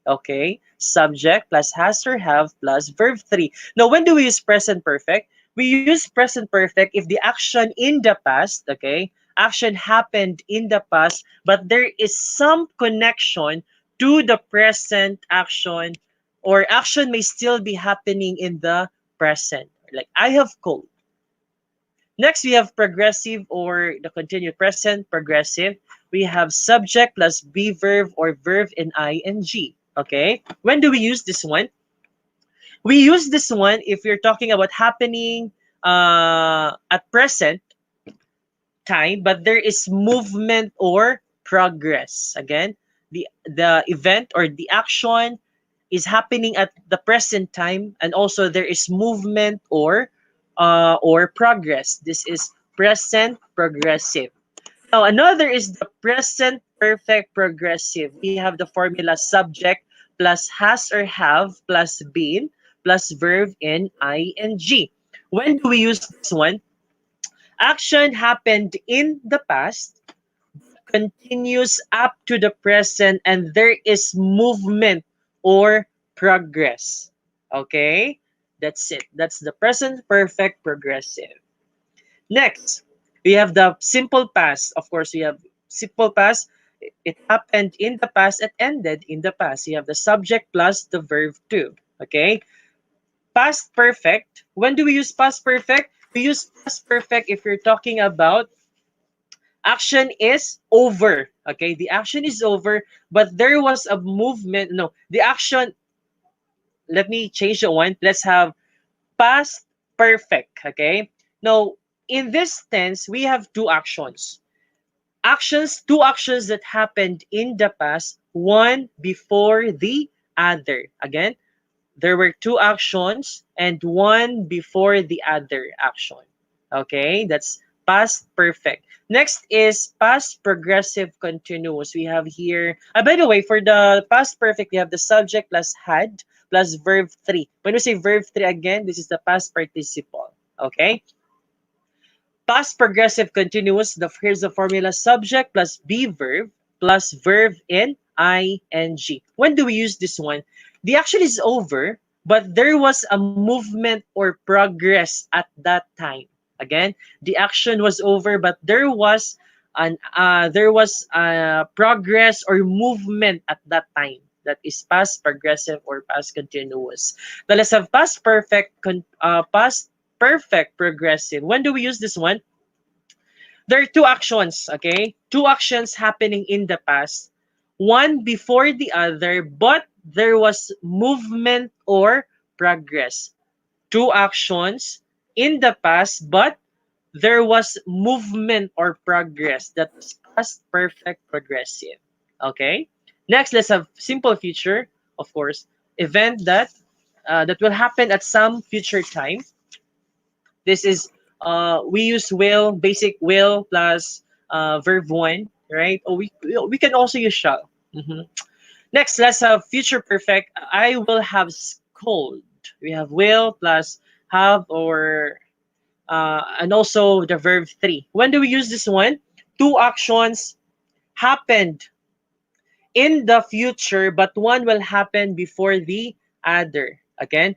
Okay? Subject plus has or have plus verb 3. Now, when do we use present perfect? We use present perfect if the action in the past, okay? Action happened in the past, but there is some connection to the present action, or action may still be happening in the present. Like, I have cold. Next, we have progressive or the continued present, progressive. We have subject plus be verb or verb in ing. Okay? When do we use this one? We use this one if we're talking about happening at present time, but there is movement or progress. Again, the event or the action is happening at the present time, and also there is movement or progress. This is present progressive. Now another is the present perfect progressive. We have the formula subject plus has or have plus been plus verb in ing. When do we use this one? Action happened in the past, continues up to the present, and there is movement or progress. Okay? That's it. That's the present perfect progressive. Next, we have the simple past. Of course, we have simple past. It happened in the past. It ended in the past. You have the subject plus the verb too. Okay? Past perfect. When do we use past perfect? We use past perfect if you're talking about action is over. Okay, the action is over, but there was a movement. No, the action, let me change the one. Let's have past perfect. Okay, now in this tense, we have two actions. Two actions that happened in the past, one before the other. Again, there were two actions and one before the other action. Okay, that's past perfect. Next is past progressive continuous. We have here, by the way, for the past perfect, we have the subject plus had plus verb 3. When we say verb 3 again, this is the past participle. Okay, past progressive continuous, here's the formula subject plus be verb plus verb in ing. When do we use this one? The action is over, but there was a movement or progress at that time. Again, the action was over, but there was progress or movement at that time. That is past progressive or past continuous. Now let's have past perfect progressive. When do we use this one? There are two actions, okay? Two actions happening in the past, one before the other, but there was movement or progress. Two actions in the past, but there was movement or progress. That's past perfect progressive. Okay? Next, let's have simple future, of course. Event that will happen at some future time. This is we use will, basic will plus verb 1, right? Or we can also use shall. Next, let's have future perfect. I will have cold. We have will plus have or and also the verb 3. When do we use this one? Two actions happened in the future, but one will happen before the other. Again,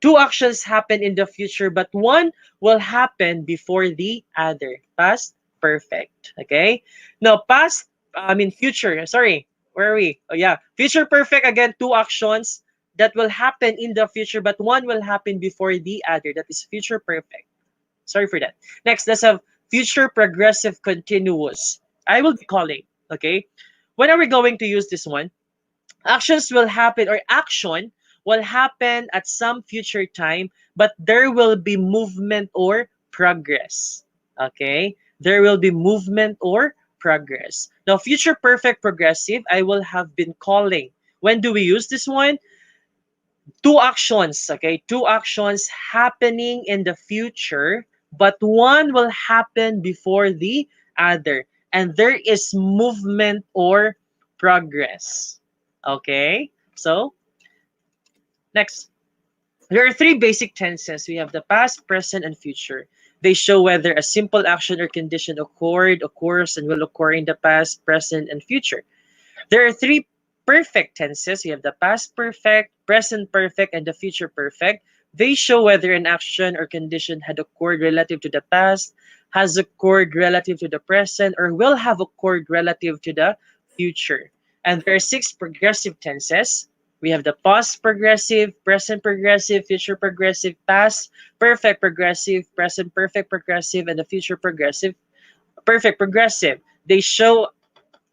two actions happen in the future, but one will happen before the other. Past perfect. Okay? Now, future. Sorry, where are we? Oh, yeah. Future perfect, again, two actions that will happen in the future, but one will happen before the other. That is future perfect. Sorry for that. Next, let's have future progressive continuous. I will be calling. Okay? When are we going to use this one? Actions will happen, or action will happen at some future time, but there will be movement or progress. Okay? There will be movement or progress. Now, future perfect progressive, I will have been calling. When do we use this one? Two actions, okay? Two actions happening in the future, but one will happen before the other. And there is movement or progress. Okay? So, next. There are three basic tenses. We have the past, present, and future. They show whether a simple action or condition occurred, occurs, and will occur in the past, present, and future. There are three perfect tenses. We have the past perfect, present perfect, and the future perfect. They show whether an action or condition had occurred relative to the past, has occurred relative to the present, or will have occurred relative to the future. And there are six progressive tenses. We have the past progressive, present progressive, future progressive, past perfect progressive, present perfect progressive, and the future progressive, perfect progressive. They show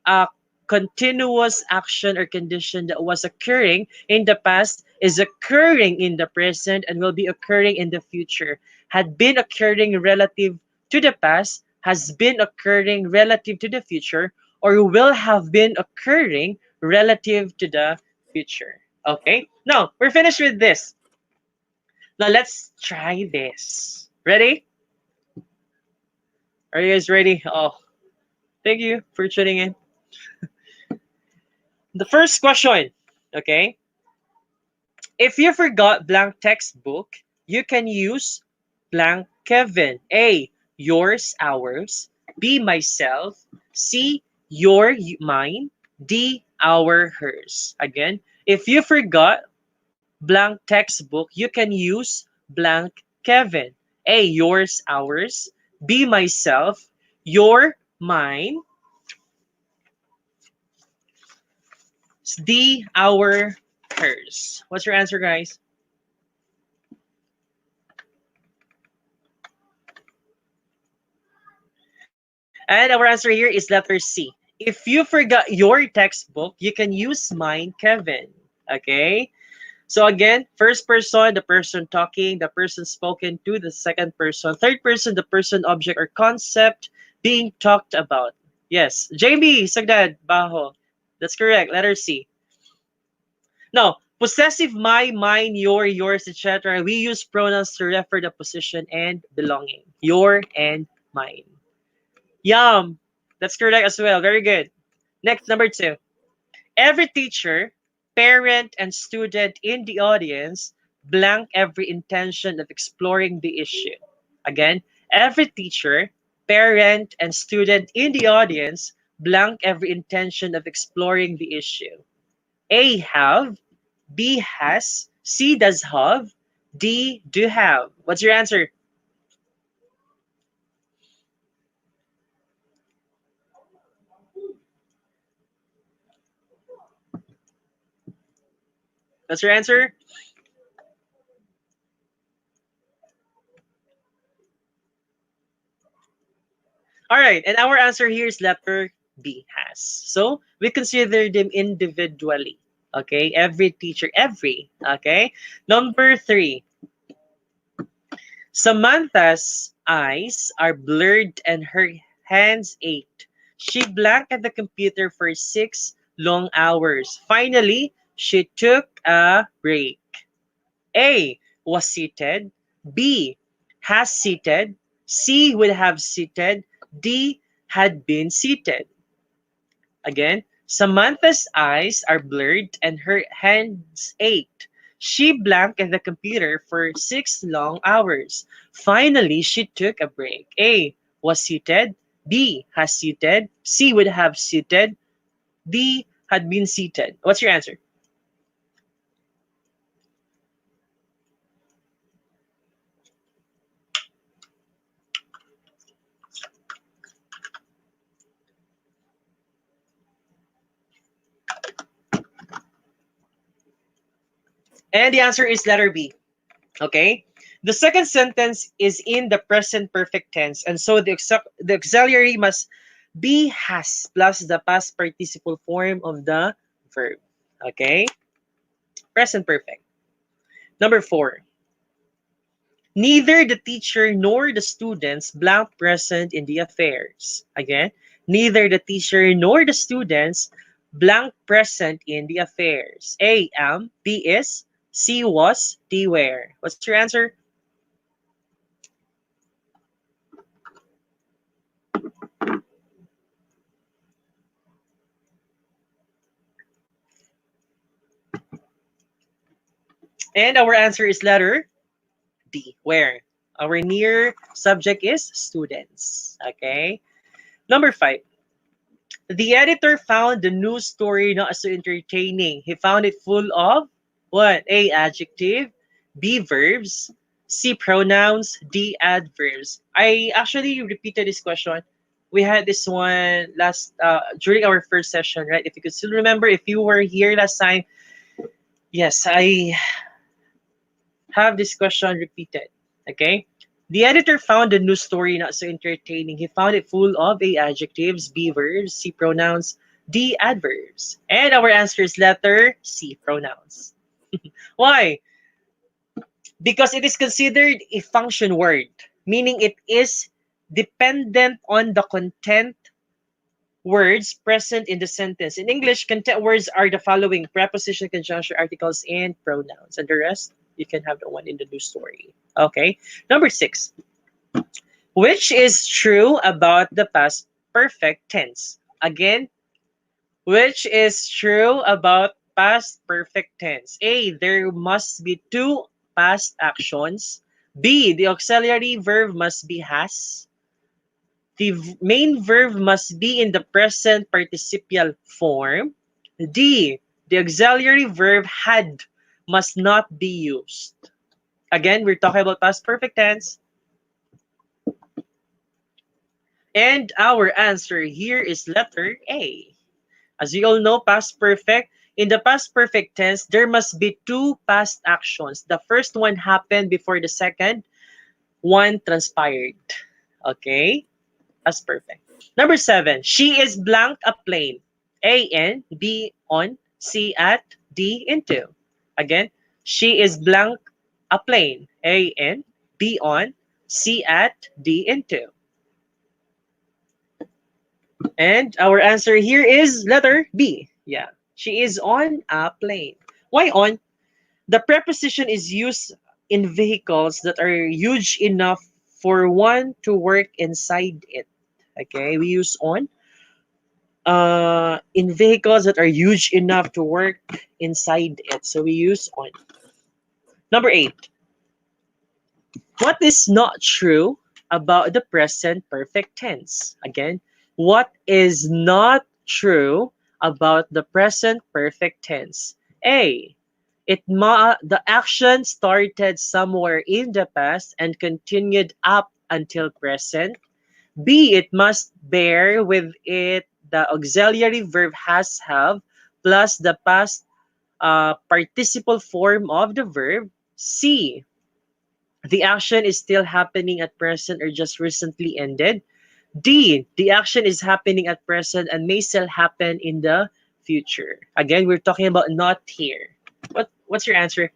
a continuous action or condition that was occurring in the past, is occurring in the present, and will be occurring in the future. Had been occurring relative to the past, has been occurring relative to the future, or will have been occurring relative to the future. Okay, now we're finished with this. Now let's try this. Ready? Are you guys ready? Oh, thank you for tuning in. The first question, okay? If you forgot blank textbook, you can use blank Kevin. A, yours, ours. B, myself. C, your, mine. D, our, hers. Again, if you forgot blank textbook, you can use blank Kevin. A, yours, ours. B, myself. Your, mine. D, our, hers. What's your answer, guys? And our answer here is letter C. If you forgot your textbook, you can use mine, Kevin. Okay? So again, first person, the person talking, the person spoken to, the second person. Third person, the person, object, or concept being talked about. Yes. JB, Sagdad, Baho. That's correct. Letter C. Now, possessive my, mine, your, yours, etc. We use pronouns to refer the position and belonging. Your and mine. Yum. That's correct as well. Very good. Next, number 2. Every teacher, parent, and student in the audience blank every intention of exploring the issue. Again, every teacher, parent, and student in the audience blank every intention of exploring the issue. A, have. B, has. C, does have. D, do have. What's your answer? What's your answer? All right, and our answer here is letter B, has. So we consider them individually. Okay, every teacher, every. Okay, number 3. Samantha's eyes are blurred and her hands ached. She blanked at the computer for 6 long hours. Finally, she took a break. A, was seated. B, has seated. C, would have seated. D, had been seated. Again, Samantha's eyes are blurred and her hands ached. She blanked at the computer for 6 long hours. Finally, she took a break. A, was seated. B, has seated. C, would have seated. D, had been seated. What's your answer? And the answer is letter B. Okay? The second sentence is in the present perfect tense, and so the auxiliary must be has plus the past participle form of the verb. Okay? Present perfect. Number 4. Neither the teacher nor the students blank present in the affairs. Again, neither the teacher nor the students blank present in the affairs? A, am, B, is, C, was, D, were. What's your answer? And our answer is letter D, where. Our near subject is students. Okay. Number 5. The editor found the news story not so entertaining. He found it full of what? A, adjective, B, verbs, C, pronouns, D, adverbs. I actually repeated this question. We had this one last during our first session, right? If you could still remember, if you were here last time, yes, I have this question repeated. Okay. The editor found the news story not so entertaining. He found it full of A, adjectives, B, verbs, C, pronouns, D, adverbs. And our answer is letter C, pronouns. Why? Because it is considered a function word, meaning it is dependent on the content words present in the sentence. In English, content words are the following: preposition, conjunction, articles, and pronouns. And the rest, you can have the one in the news story. Okay. Number 6. Which is true about the past perfect tense? Again, which is true about past perfect tense? A, there must be two past actions. B, the auxiliary verb must be has. The main verb must be in the present participial form. D, the auxiliary verb had must not be used. Again, we're talking about past perfect tense. And our answer here is letter A. As you all know, past perfect. In the past perfect tense, there must be two past actions. The first one happened before the second one transpired. Okay? Past perfect. Number 7. She is blank a plane. A, in, B, on, C, at, D, into. Again, she is blank a plane. A, in, B, on, C, at, D, into. And our answer here is letter B. Yeah, she is on a plane. Why on? The preposition is used in vehicles that are huge enough for one to work inside it. Okay, we use on in vehicles that are huge enough to work inside it. So we use on. Number 8. What is not true about the present perfect tense? Again, what is not true about the present perfect tense? A, the action started somewhere in the past and continued up until present. B, it must bear with it the auxiliary verb has have plus the past participle form of the verb. C, the action is still happening at present or just recently ended. D, the action is happening at present and may still happen in the future. Again, we're talking about not here. What's your answer?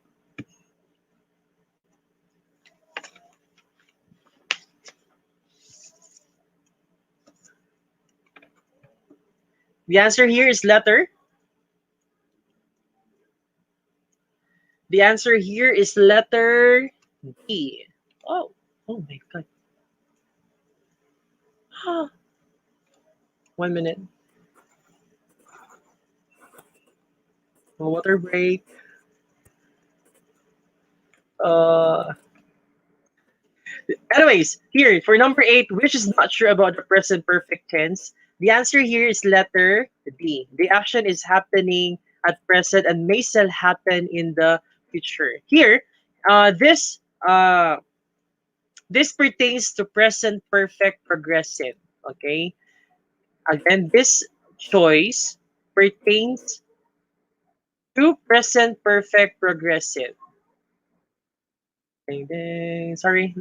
The answer here is letter. The answer here is letter D. Oh my God. 1 minute. A water break. Uh, Anyways, here for number 8, which is not sure about the present perfect tense. The answer here is letter D. The action is happening at present and may still happen in the future. Here, this this pertains to present perfect progressive. Okay. Again, this choice pertains to present perfect progressive. Ding, ding. Sorry,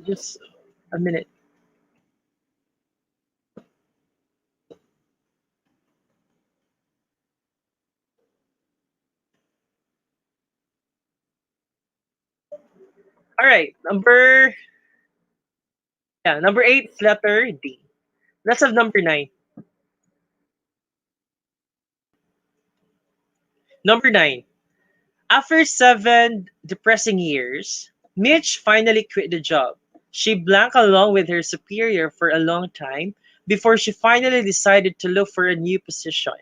just a minute. All right, number 8 is letter D. Let's have number 9. Number 9. After 7 depressing years, Mitch finally quit the job. She blank along with her superior for a long time before she finally decided to look for a new position.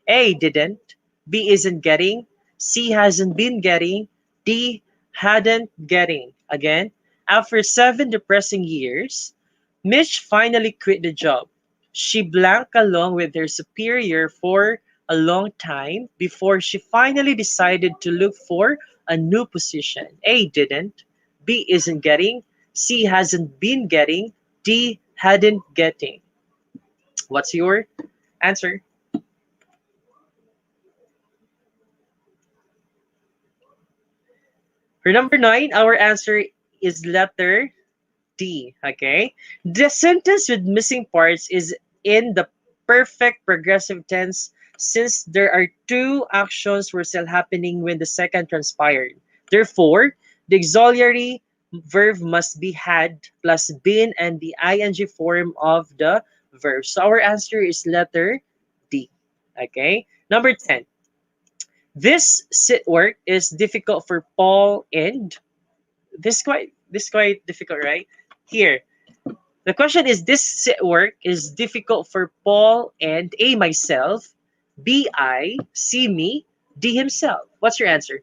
A didn't, B isn't getting, C hasn't been getting, D hadn't getting. Again, after 7 depressing years, Mitch finally quit the job. She blanked along with her superior for a long time before she finally decided to look for a new position. A didn't, B isn't getting, C hasn't been getting, D hadn't getting. What's your answer? For number 9, our answer is letter D. Okay? The sentence with missing parts is in the perfect progressive tense since there are two actions were still happening when the second transpired. Therefore, the auxiliary verb must be had plus been and the ing form of the verb. So our answer is letter D. Okay? Number 10. This sit work is difficult for Paul and this quite difficult, right? Here, the question is this sit work is difficult for Paul and A myself, B I, C me, D himself. What's your answer?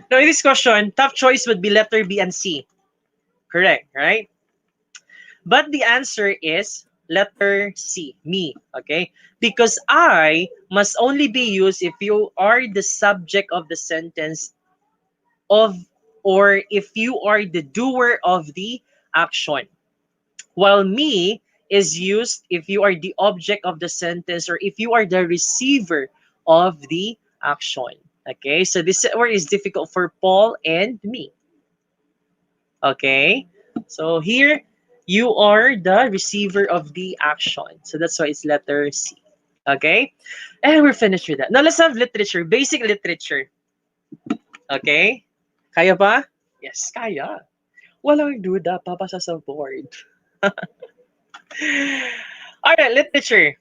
Now in this question, top choice would be letter B and C. Correct, right? But the answer is letter C, me, okay? Because I must only be used if you are the subject of the sentence of or if you are the doer of the action. While me is used if you are the object of the sentence or if you are the receiver of the action. Okay, so this word is difficult for Paul and me. Okay, so here you are the receiver of the action. So that's why it's letter C. Okay, and we're finished with that. Now let's have literature, basic literature. Okay, kaya ba? Yes, kaya. Walang duda, papasa sa board. All right, literature.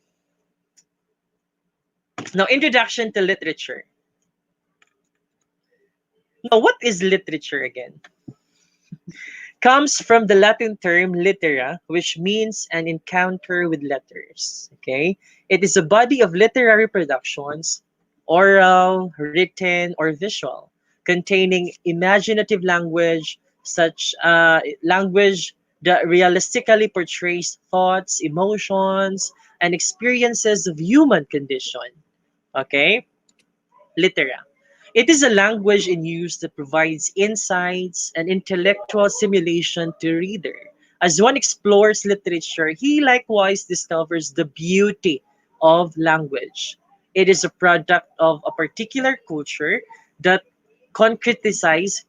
Now, introduction to literature. Now, what is literature again? Comes from the Latin term litera, which means an encounter with letters. Okay, it is a body of literary productions, oral, written, or visual, containing imaginative language, such language that realistically portrays thoughts, emotions, and experiences of human condition. Okay, litera. It is a language in use that provides insights and intellectual stimulation to reader. As one explores literature, he likewise discovers the beauty of language. It is a product of a particular culture that concretize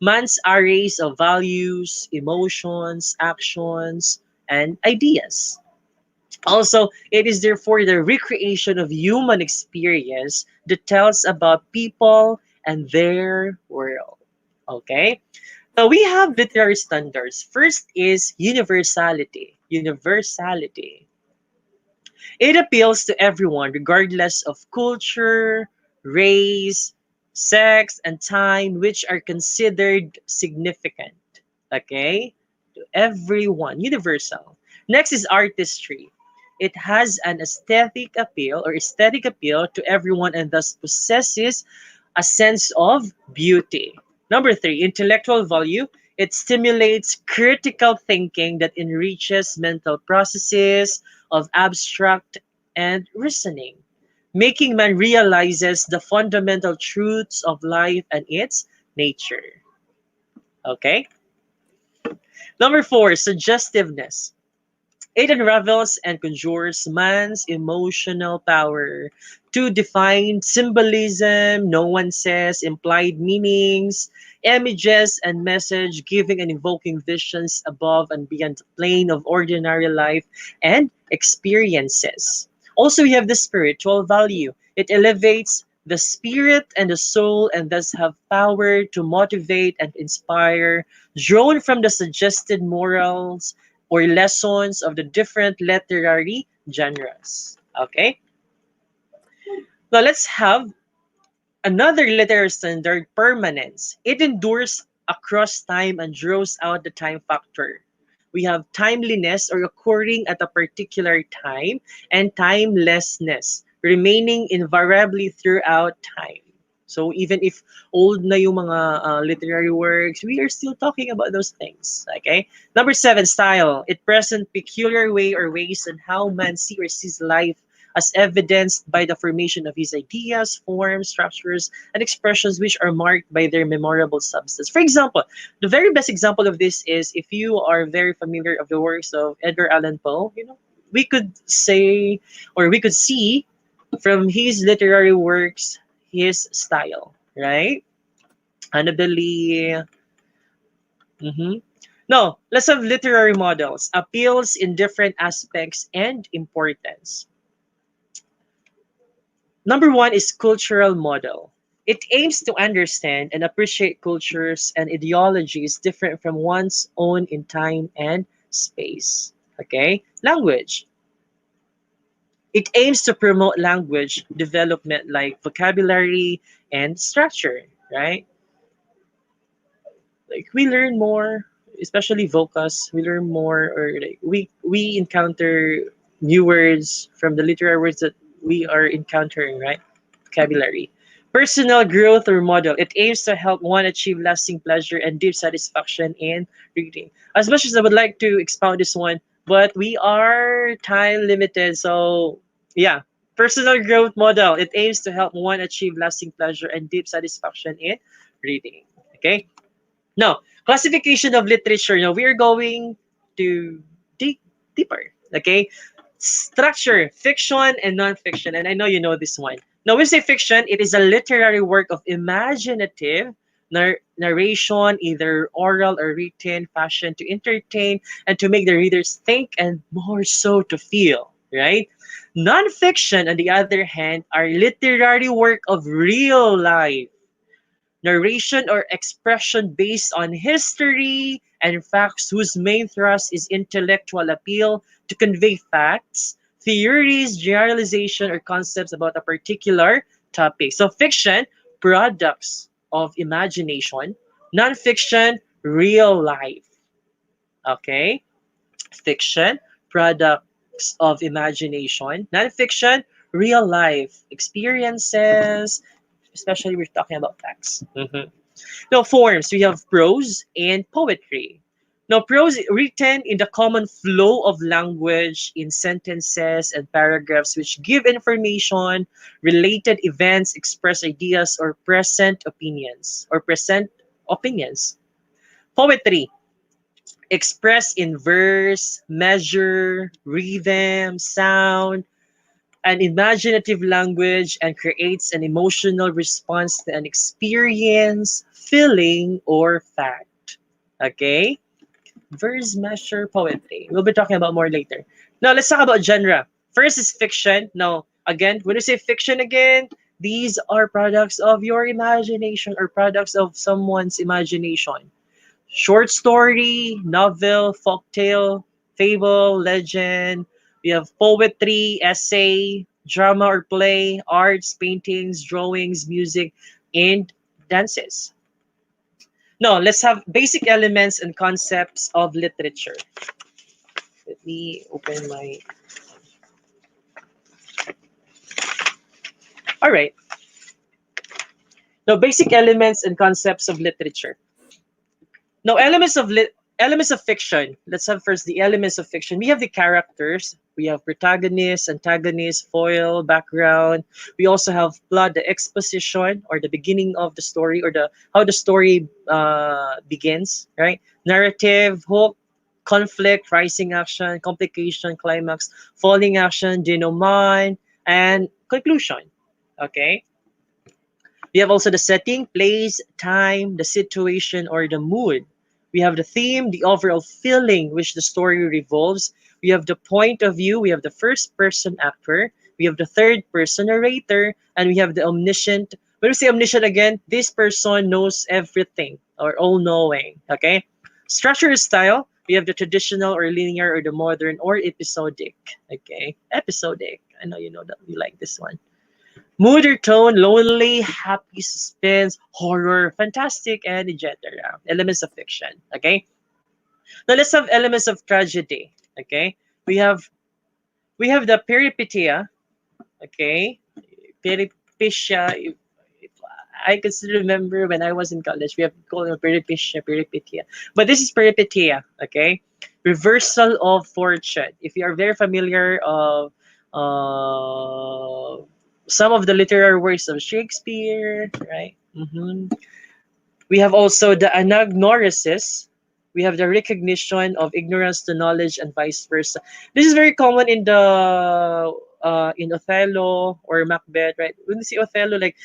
man's arrays of values, emotions, actions, and ideas. Also, it is therefore the recreation of human experience that tells about people and their world. Okay? So we have literary standards. First is universality. Universality. It appeals to everyone regardless of culture, race, sex, and time, which are considered significant. Okay? To everyone. Universal. Next is artistry. It has an aesthetic appeal to everyone and thus possesses a sense of beauty. Number 3, intellectual value. It stimulates critical thinking that enriches mental processes of abstract and reasoning, making man realizes the fundamental truths of life and its nature. Okay? Number 4, suggestiveness. It unravels and conjures man's emotional power to define symbolism, nuances, implied meanings, images, and message, giving and invoking visions above and beyond the plane of ordinary life and experiences. Also, we have the spiritual value. It elevates the spirit and the soul, and thus have power to motivate and inspire, drawn from the suggested morals or lessons of the different literary genres. Okay? Now let's have another literary standard, permanence. It endures across time and draws out the time factor. We have timeliness or occurring at a particular time, and timelessness, remaining invariably throughout time. So even if old na yung mga literary works, we are still talking about those things. Okay. Number 7, style. It presents peculiar way or ways on how man see or sees life, as evidenced by the formation of his ideas, forms, structures, and expressions which are marked by their memorable substance. For example, the very best example of this is if you are very familiar of the works of Edgar Allan Poe, we could say or we could see from his literary works his style, right? Annabelle Lee. Now, let's have literary models, appeals in different aspects and importance. Number 1 is cultural model. It aims to understand and appreciate cultures and ideologies different from one's own in time and space. Okay? Language. It aims to promote language development like vocabulary and structure, right? Like we learn more, especially vocals, we learn more, or like we encounter new words from the literary words that we are encountering, right? Vocabulary. Personal growth or model. It aims to help one achieve lasting pleasure and deep satisfaction in reading. As much as I would like to expound this one, but we are time limited. So yeah, personal growth model. It aims to help one achieve lasting pleasure and deep satisfaction in reading. Okay. Now, classification of literature. Now we are going to dig deeper. Okay. Structure, fiction and nonfiction. And I know you know this one. Now, when we say fiction, it is a literary work of imaginative narration, either oral or written, fashion to entertain and to make the readers think and more so to feel, right? Nonfiction, on the other hand, are literary work of real life narration or expression based on history and facts whose main thrust is intellectual appeal to convey facts, theories, generalization, or concepts about a particular topic. So fiction, products of imagination. Nonfiction, real life. Okay? Fiction, products of imagination. Nonfiction, real life experiences, especially we're talking about facts. Now, forms, we have prose and poetry. Now, prose written in the common flow of language in sentences and paragraphs which give information, related events, express ideas, or present opinions. Poetry, expressed in verse, measure, rhythm, sound, an imaginative language, and creates an emotional response to an experience, feeling, or fact. Okay? Verse, measure, poetry. We'll be talking about more later. Now, let's talk about genre. First is fiction. Now, again, when you say fiction again, these are products of your imagination or products of someone's imagination. Short story, novel, folktale, fable, legend. We have poetry, essay, drama or play, arts, paintings, drawings, music, and dances. Now, let's have basic elements and concepts of literature. Let me open my... All right. Now, basic elements and concepts of literature. Now, elements of fiction. Let's have first the elements of fiction. We have the characters. We have protagonist, antagonist, foil, background. We also have plot, the exposition or the beginning of the story or the how the story begins, right? Narrative, hook, conflict, rising action, complication, climax, falling action, denouement, and conclusion. Okay. We have also the setting, place, time, the situation, or the mood. We have the theme, the overall feeling which the story revolves. We have the point of view. We have the first person actor. We have the third person narrator, and we have the omniscient. When we say omniscient again, this person knows everything or all-knowing. Okay. Structure style. We have the traditional or linear or the modern or episodic. Okay. Episodic. I know you know that we like this one. Mood or tone, lonely, happy, suspense, horror, fantastic, and etc. Elements of fiction. Okay. Now let's have elements of tragedy. Okay. We have the peripetia. Okay. Peripetia. If I can still remember when I was in college, we have called it peripetia. But this is peripetia. Okay. Reversal of fortune. If you are very familiar of uh, some of the literary works of Shakespeare, right? We have also the anagnorisis. We have the recognition of ignorance to knowledge and vice versa. This is very common in Othello or Macbeth, right? When you see Othello, like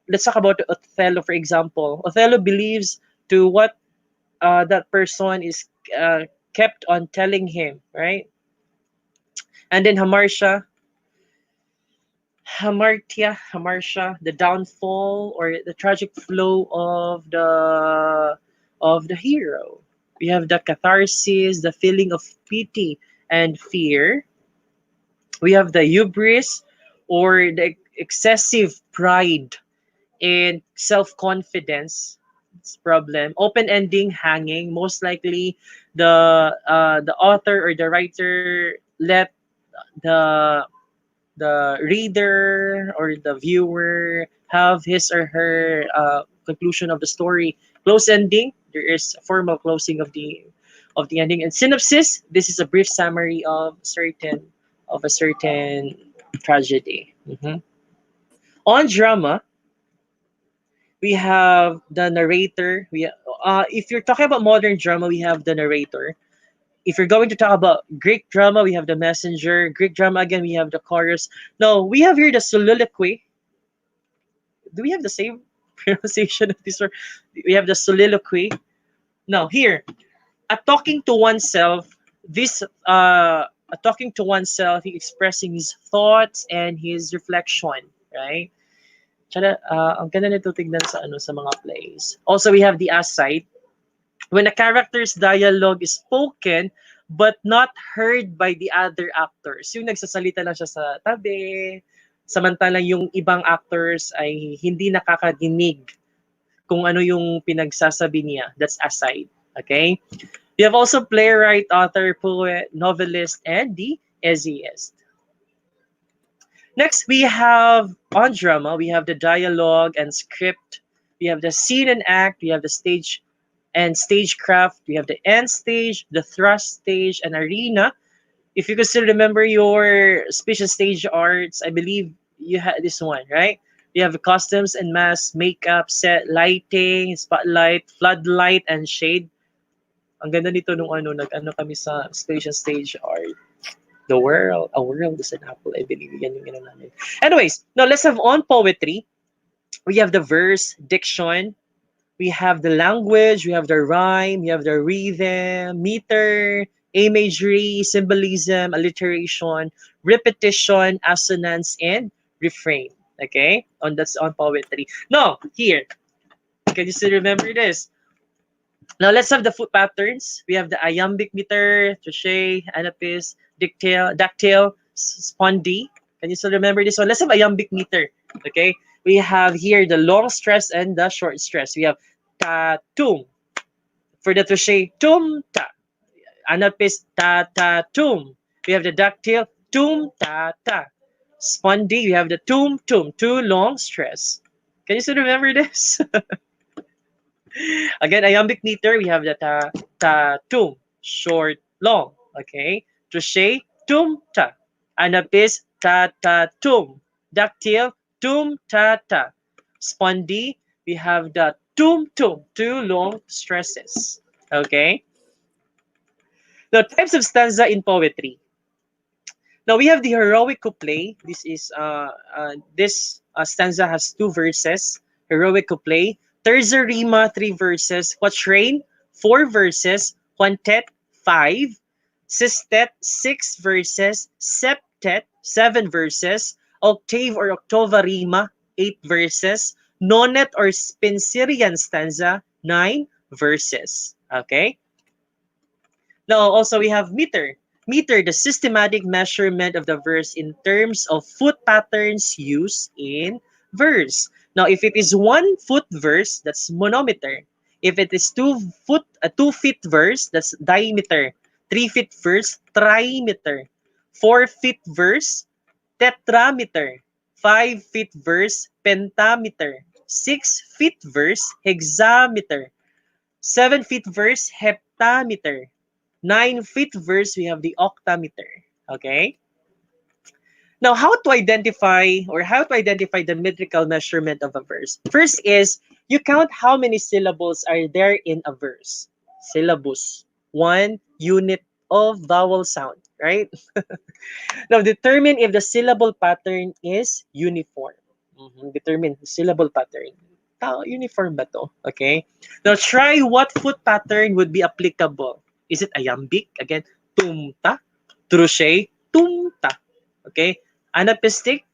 let's talk about Othello for example. Othello believes to what that person is kept on telling him, right? And then Hamartia, the downfall or the tragic flow of the hero. We have the catharsis, the feeling of pity and fear. We have the hubris or the excessive pride and self-confidence. It's problem. Open ending, hanging. Most likely, the author or the writer let the reader or the viewer have his or her conclusion of the story. Close ending. There is a formal closing of the ending. And synopsis. This is a brief summary of a certain tragedy. On drama, we have the narrator. If you're talking about modern drama, we have the narrator. If you're going to talk about Greek drama, we have the messenger. Greek drama again, we have the chorus. No, we have here the soliloquy. Do we have the same pronunciation of this word? We have the soliloquy. Now here, a talking to oneself. This a talking to oneself, he expressing his thoughts and his reflection, right? Tsaka, ang ganda nito tignan sa mga plays. Also, we have the aside. When a character's dialogue is spoken but not heard by the other actors. Yung nagsasalita lang siya sa tabi, samantalang yung ibang actors ay hindi nakakadinig kung ano yung pinagsasabi niya. That's aside. Okay? We have also playwright, author, poet, novelist, and the essayist. Next, we have on drama, we have the dialogue and script. We have the scene and act. We have the stage and stagecraft. We have the end stage, the thrust stage, and arena. If you could still remember your speech and stage arts, I believe you had this one, right? You have the costumes and masks, makeup, set, lighting, spotlight, floodlight, and shade. Ang ganda nito nung nag-ano kami sa speech and stage art. A world is an apple. I believe yan yung gano'n namin. Anyways, now let's have on poetry. We have the verse, diction. We have the language. We have the rhyme. We have the rhythm, meter, imagery, symbolism, alliteration, repetition, assonance, and refrain. Okay? That's on poetry. Now, here. Can you still remember this? Now, let's have the foot patterns. We have the iambic meter, touche, anapis, dactyl, spondy. Can you still remember this one? Let's have iambic meter. Okay? We have here the long stress and the short stress. We have ta, tum. For the touche, tum, ta. Anapis, ta, ta, tum. We have the dactyl, tum, ta, ta. Spondy, we have the tum, tum. Two long stress. Can you still remember this? Again, iambic meter, we have the ta, ta, tum. Short, long. Okay? Touche, tum, ta. Anapis, ta, ta, tum. Dactyl, tum, ta, ta. Spondy, we have the tum, tum. Two long stresses. Okay? Now, types of stanza in poetry. Now, we have the heroic couplet. This stanza has two verses. Heroic couplet. Terza rima, 3 verses. Quatrain, 4 verses. Quintet, 5. Sestet, 6 verses. Septet, 7 verses. Octave or octava rima, 8 verses. Nonet or Spenserian stanza, 9 verses. Okay? Now, also we have meter. Meter, the systematic measurement of the verse in terms of foot patterns used in verse. Now, if it is 1 foot verse, that's monometer. If it is 2 feet verse, that's diameter. 3 feet verse, trimeter. 4 feet verse, tetrameter. 5 feet verse, pentameter. 6 feet verse, hexameter. 7 feet verse, heptameter. 9 feet verse, we have the octameter. Okay? Now, how to identify the metrical measurement of a verse? First is, you count how many syllables are there in a verse. Syllabus. 1 unit of vowel sound, right? Now, determine if the syllable pattern is uniform. Determine the syllable pattern. Uniform ba to? Okay. Now, try what foot pattern would be applicable. Is it iambic? Again, tumta, truche, tumta. Okay. Anapistic.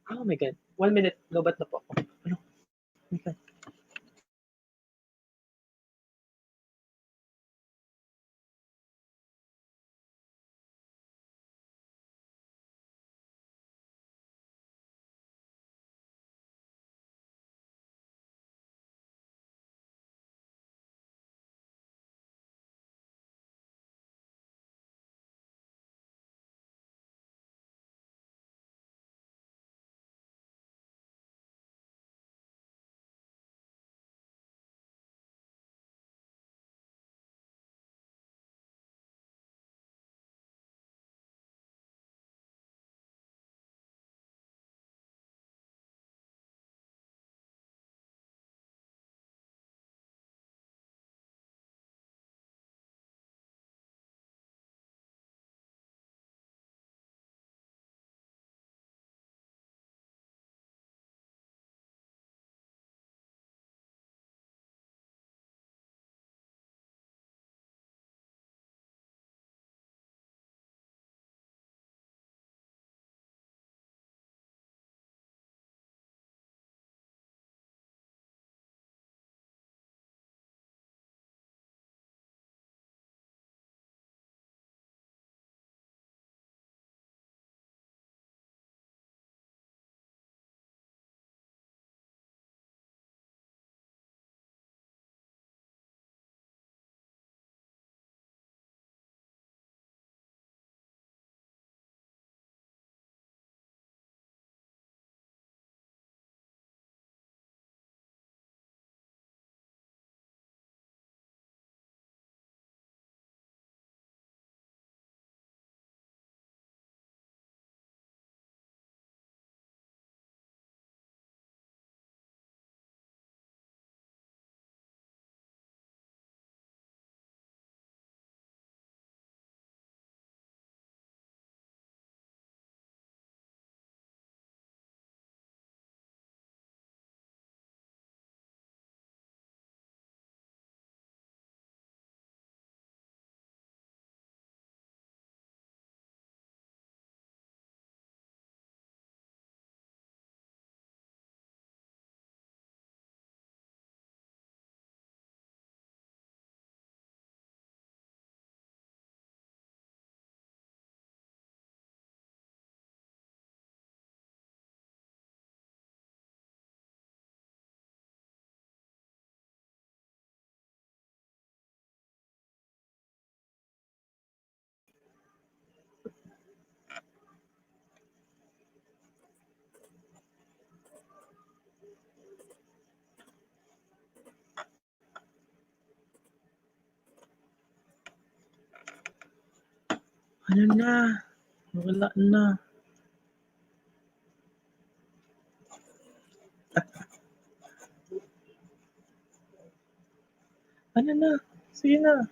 Oh my God. 1 minute. Lobat na po ako. Ano? Oh my God. Ano na? Wala na. Ano na? Sige na.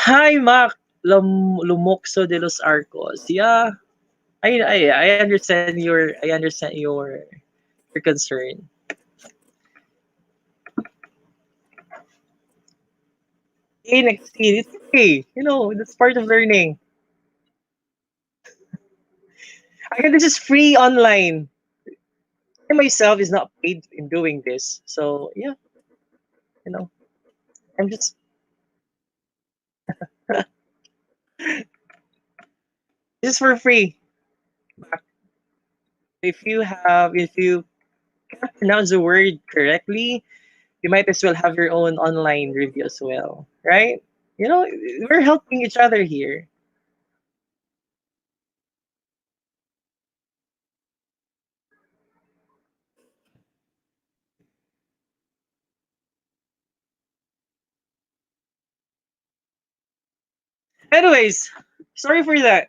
Hi, Mac. Lumokso de los Arcos. Yeah, I understand your concern. next year. It's okay. That's part of learning. Again, this is free online. I myself is not paid in doing this. So yeah, you know, I'm just this is for free. If you can't pronounce the word correctly, you might as well have your own online review as well, right? We're helping each other here. Anyways, sorry for that.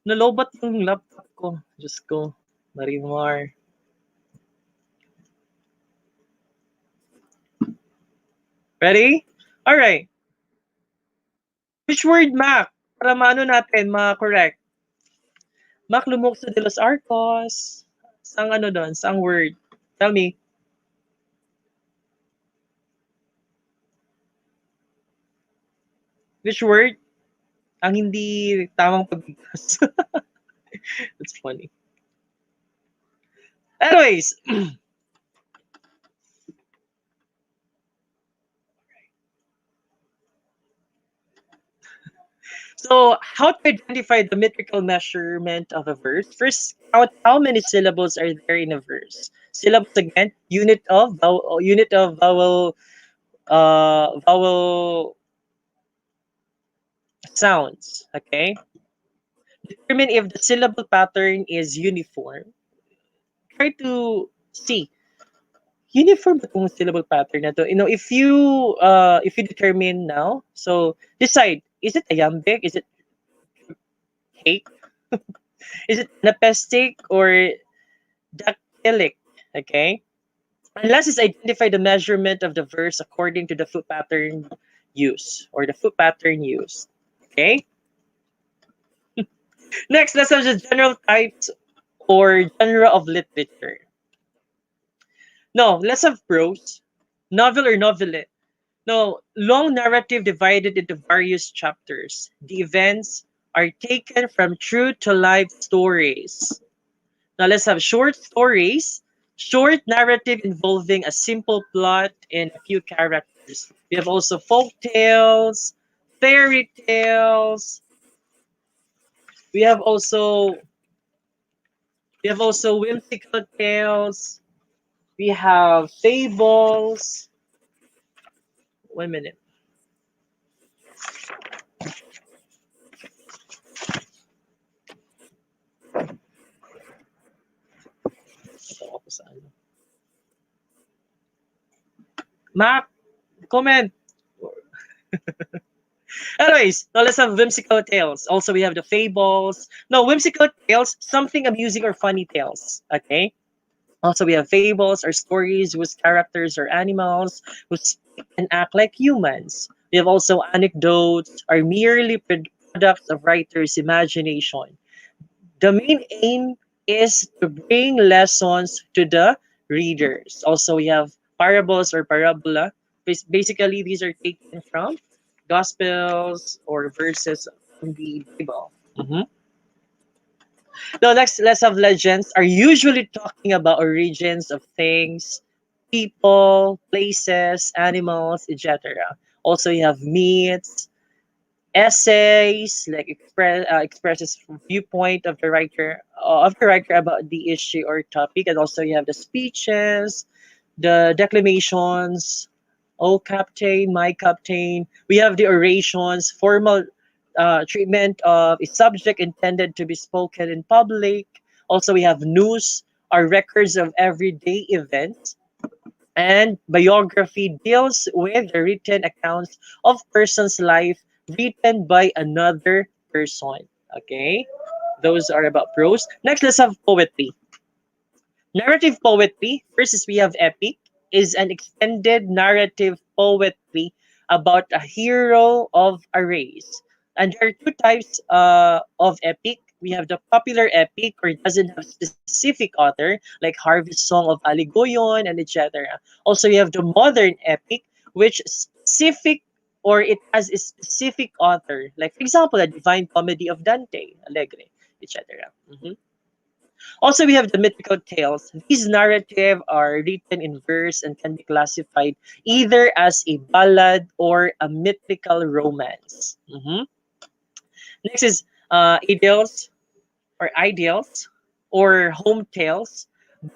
Nalobat yung laptop ko. Diyos ko. Marimar. Ready? Alright. Which word, Mac? Para maano natin, ma-correct. Mac Lumokso de los Arcos. Sang ano doon? Sang word? Tell me. Which word? Ang hindi tamang pagbigkas. That's funny. Anyways. So, how to identify the metrical measurement of a verse? First, count how many syllables are there in a verse. Syllables again, unit of vowel sounds. Okay. Determine if the syllable pattern is uniform. Try to see uniform ba itong syllable pattern na to. If you determine now, so decide, is it iambic? Is it cake? Is it anapestic or dactylic? Okay. And last is identify the measurement of the verse according to the foot pattern use or the foot pattern used. Okay. Next, let's have the general types or genre of literature. No, let's have prose, novel or novelette. No, long narrative divided into various chapters. The events are taken from true to life stories. Now let's have short stories, short narrative involving a simple plot and a few characters. We have also folk tales, fairy tales. We have also whimsical tales. We have fables. 1 minute. Ito ako sa ano. Mac, comment. Anyways, now let's have whimsical tales. Also, we have the fables. No, whimsical tales, something amusing or funny tales. Okay. Also, we have fables or stories whose characters are animals who speak and act like humans. We have also anecdotes are merely products of writers' imagination. The main aim is to bring lessons to the readers. Also, we have parables or parabola. Basically, these are taken from Gospels or verses from the Bible. Mhm. Now, next, let's have legends are usually talking about origins of things, people, places, animals, etc. Also, you have myths, essays, like expresses viewpoint of the writer about the issue or topic, and also you have the speeches, the declamations, "Oh Captain, my Captain." We have the orations, formal treatment of a subject intended to be spoken in public. Also, we have news, are records of everyday events, and biography deals with the written accounts of person's life written by another person. Okay, those are about prose. Next, let's have poetry. Narrative poetry, first is we have epic, is an extended narrative poetry about a hero of a race. And there are two types of epic. We have the popular epic, where it doesn't have specific author, like Harvest Song of Aligoyon and etc. Also, you have the modern epic, which specific or it has a specific author. Like, for example, the Divine Comedy of Dante, Allegri, etc. Also, we have the mythical tales. These narratives are written in verse and can be classified either as a ballad or a mythical romance. Next is ideals or home tales.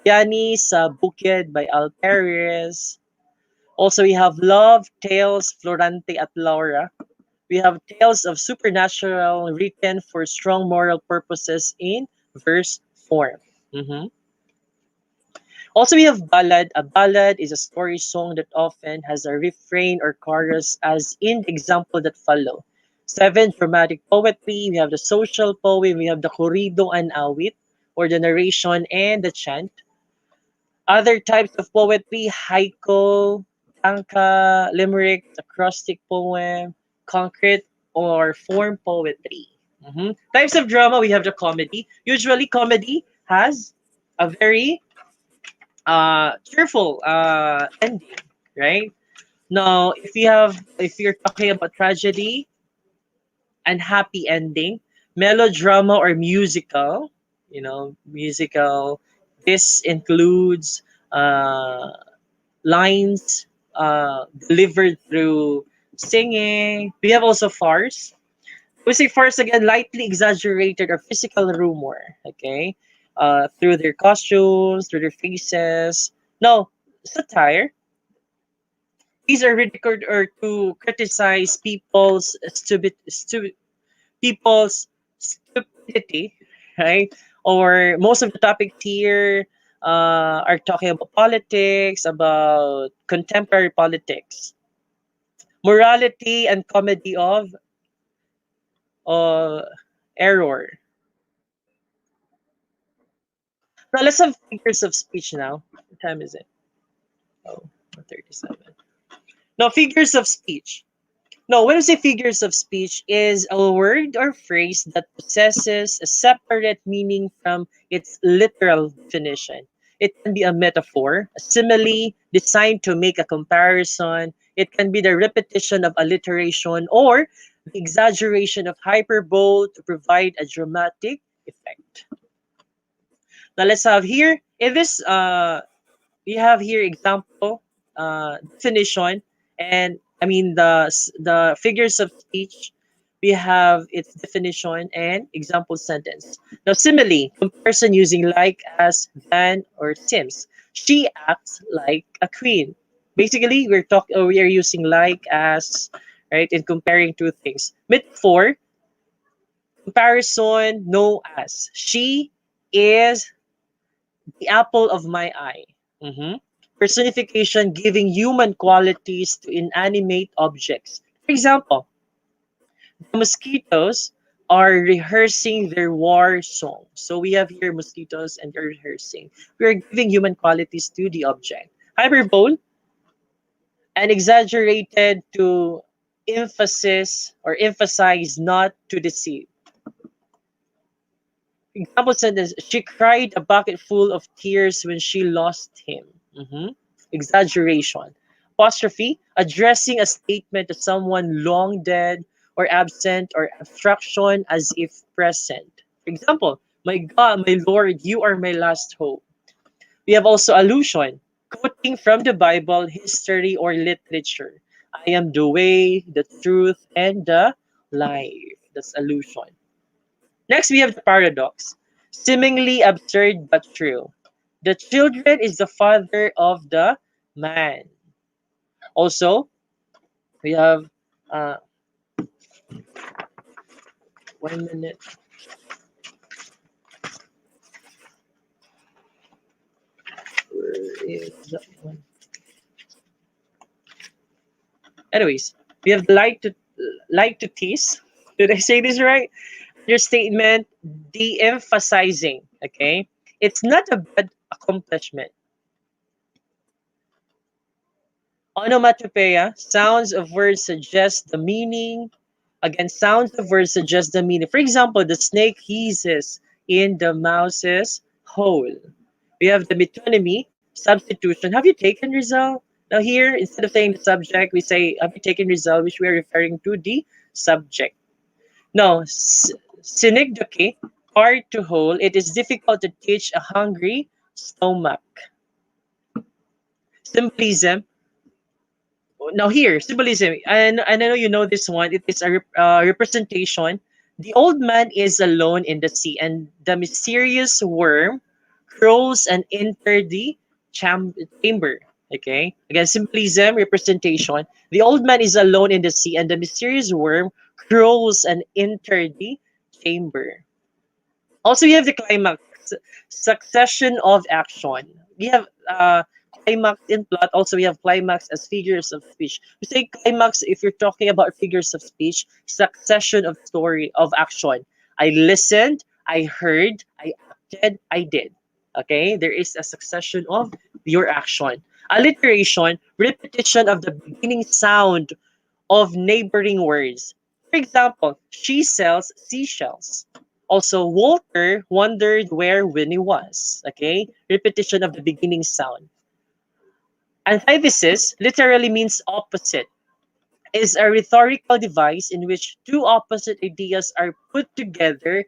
Biani sa Bukid by Al Perez. Also, we have love tales, Florante at Laura. We have tales of supernatural written for strong moral purposes in verse form. Also, we have ballad. A ballad is a story song that often has a refrain or chorus, as in the example that follow. 7, dramatic poetry. We have the social poem. We have the corrido and awit, or the narration and the chant. Other types of poetry, haiku, tanka, limerick, acrostic poem, concrete, or form poetry. Types of drama, we have the comedy. Usually, comedy has a very cheerful ending, right? Now, if you're talking about tragedy and happy ending, melodrama or musical, musical. This includes uh, lines delivered through singing. We have also farce. We say farce again, lightly exaggerated or physical rumor. Okay, through their costumes, through their faces. No, satire. These are ridiculed or to criticize people's stupidity, right? Or most of the topics here are talking about politics, about contemporary politics, morality, and comedy of uh, error. Now let's have figures of speech now. What time is it? Oh, 37. Now, figures of speech. No, when we say figures of speech is a word or phrase that possesses a separate meaning from its literal definition. It can be a metaphor, a simile designed to make a comparison. It can be the repetition of alliteration or the exaggeration of hyperbole to provide a dramatic effect. Now let's have here in this we have here example definition, and I mean the figures of speech. We have its definition and example sentence. Now simile, comparison using like, as, than, or seems. She acts like a queen. Basically, we are using like, as, right, in comparing two things. Metaphor, comparison, no, as. She is the apple of my eye. Personification, giving human qualities to inanimate objects. For example, the mosquitoes are rehearsing their war song. So we have here mosquitoes and they're rehearsing. We are giving human qualities to the object. Hyperbole, and exaggerated to emphasize, not to deceive. Example sentence, she cried a bucket full of tears when she lost him. Exaggeration. Apostrophe, addressing a statement to someone long dead or absent, or abstraction as if present. For example, my God, my Lord, you are my last hope. We have also allusion, quoting from the Bible, history, or literature. I am the way, the truth, and the life. That's allusion. Next, we have the paradox, seemingly absurd but true. The children is the father of the man. Also, we have 1 minute. Where is that one? Anyways, we have like to tease. Did I say this right? Your statement, de-emphasizing. Okay, it's not a bad accomplishment. Onomatopoeia, sounds of words suggest the meaning. Again, sounds of words suggest the meaning. For example, the snake hissses in the mouse's hole. We have the metonymy, substitution. Have you taken Rizal? Now here, instead of saying the subject, we say, have you taken result, which we are referring to the subject. Now, synecdoche, hard to hold. It is difficult to teach a hungry stomach. Symbolism. Now here, symbolism, and I know you know this one. It is a representation. The old man is alone in the sea, and the mysterious worm crawls and enter the chamber. Okay, again, symbolism, representation. The old man is alone in the sea, and the mysterious worm crawls and enter the chamber. Also, we have the climax, succession of action. We have climax in plot. Also, we have climax as figures of speech. We say climax if you're talking about figures of speech, succession of story of action. I listened, I heard, I acted, I did. Okay, there is a succession of your action. Alliteration, repetition of the beginning sound of neighboring words. For example, she sells seashells. Also, Walter wondered where Winnie was. Okay, repetition of the beginning sound. Antithesis literally means opposite. Is a rhetorical device in which two opposite ideas are put together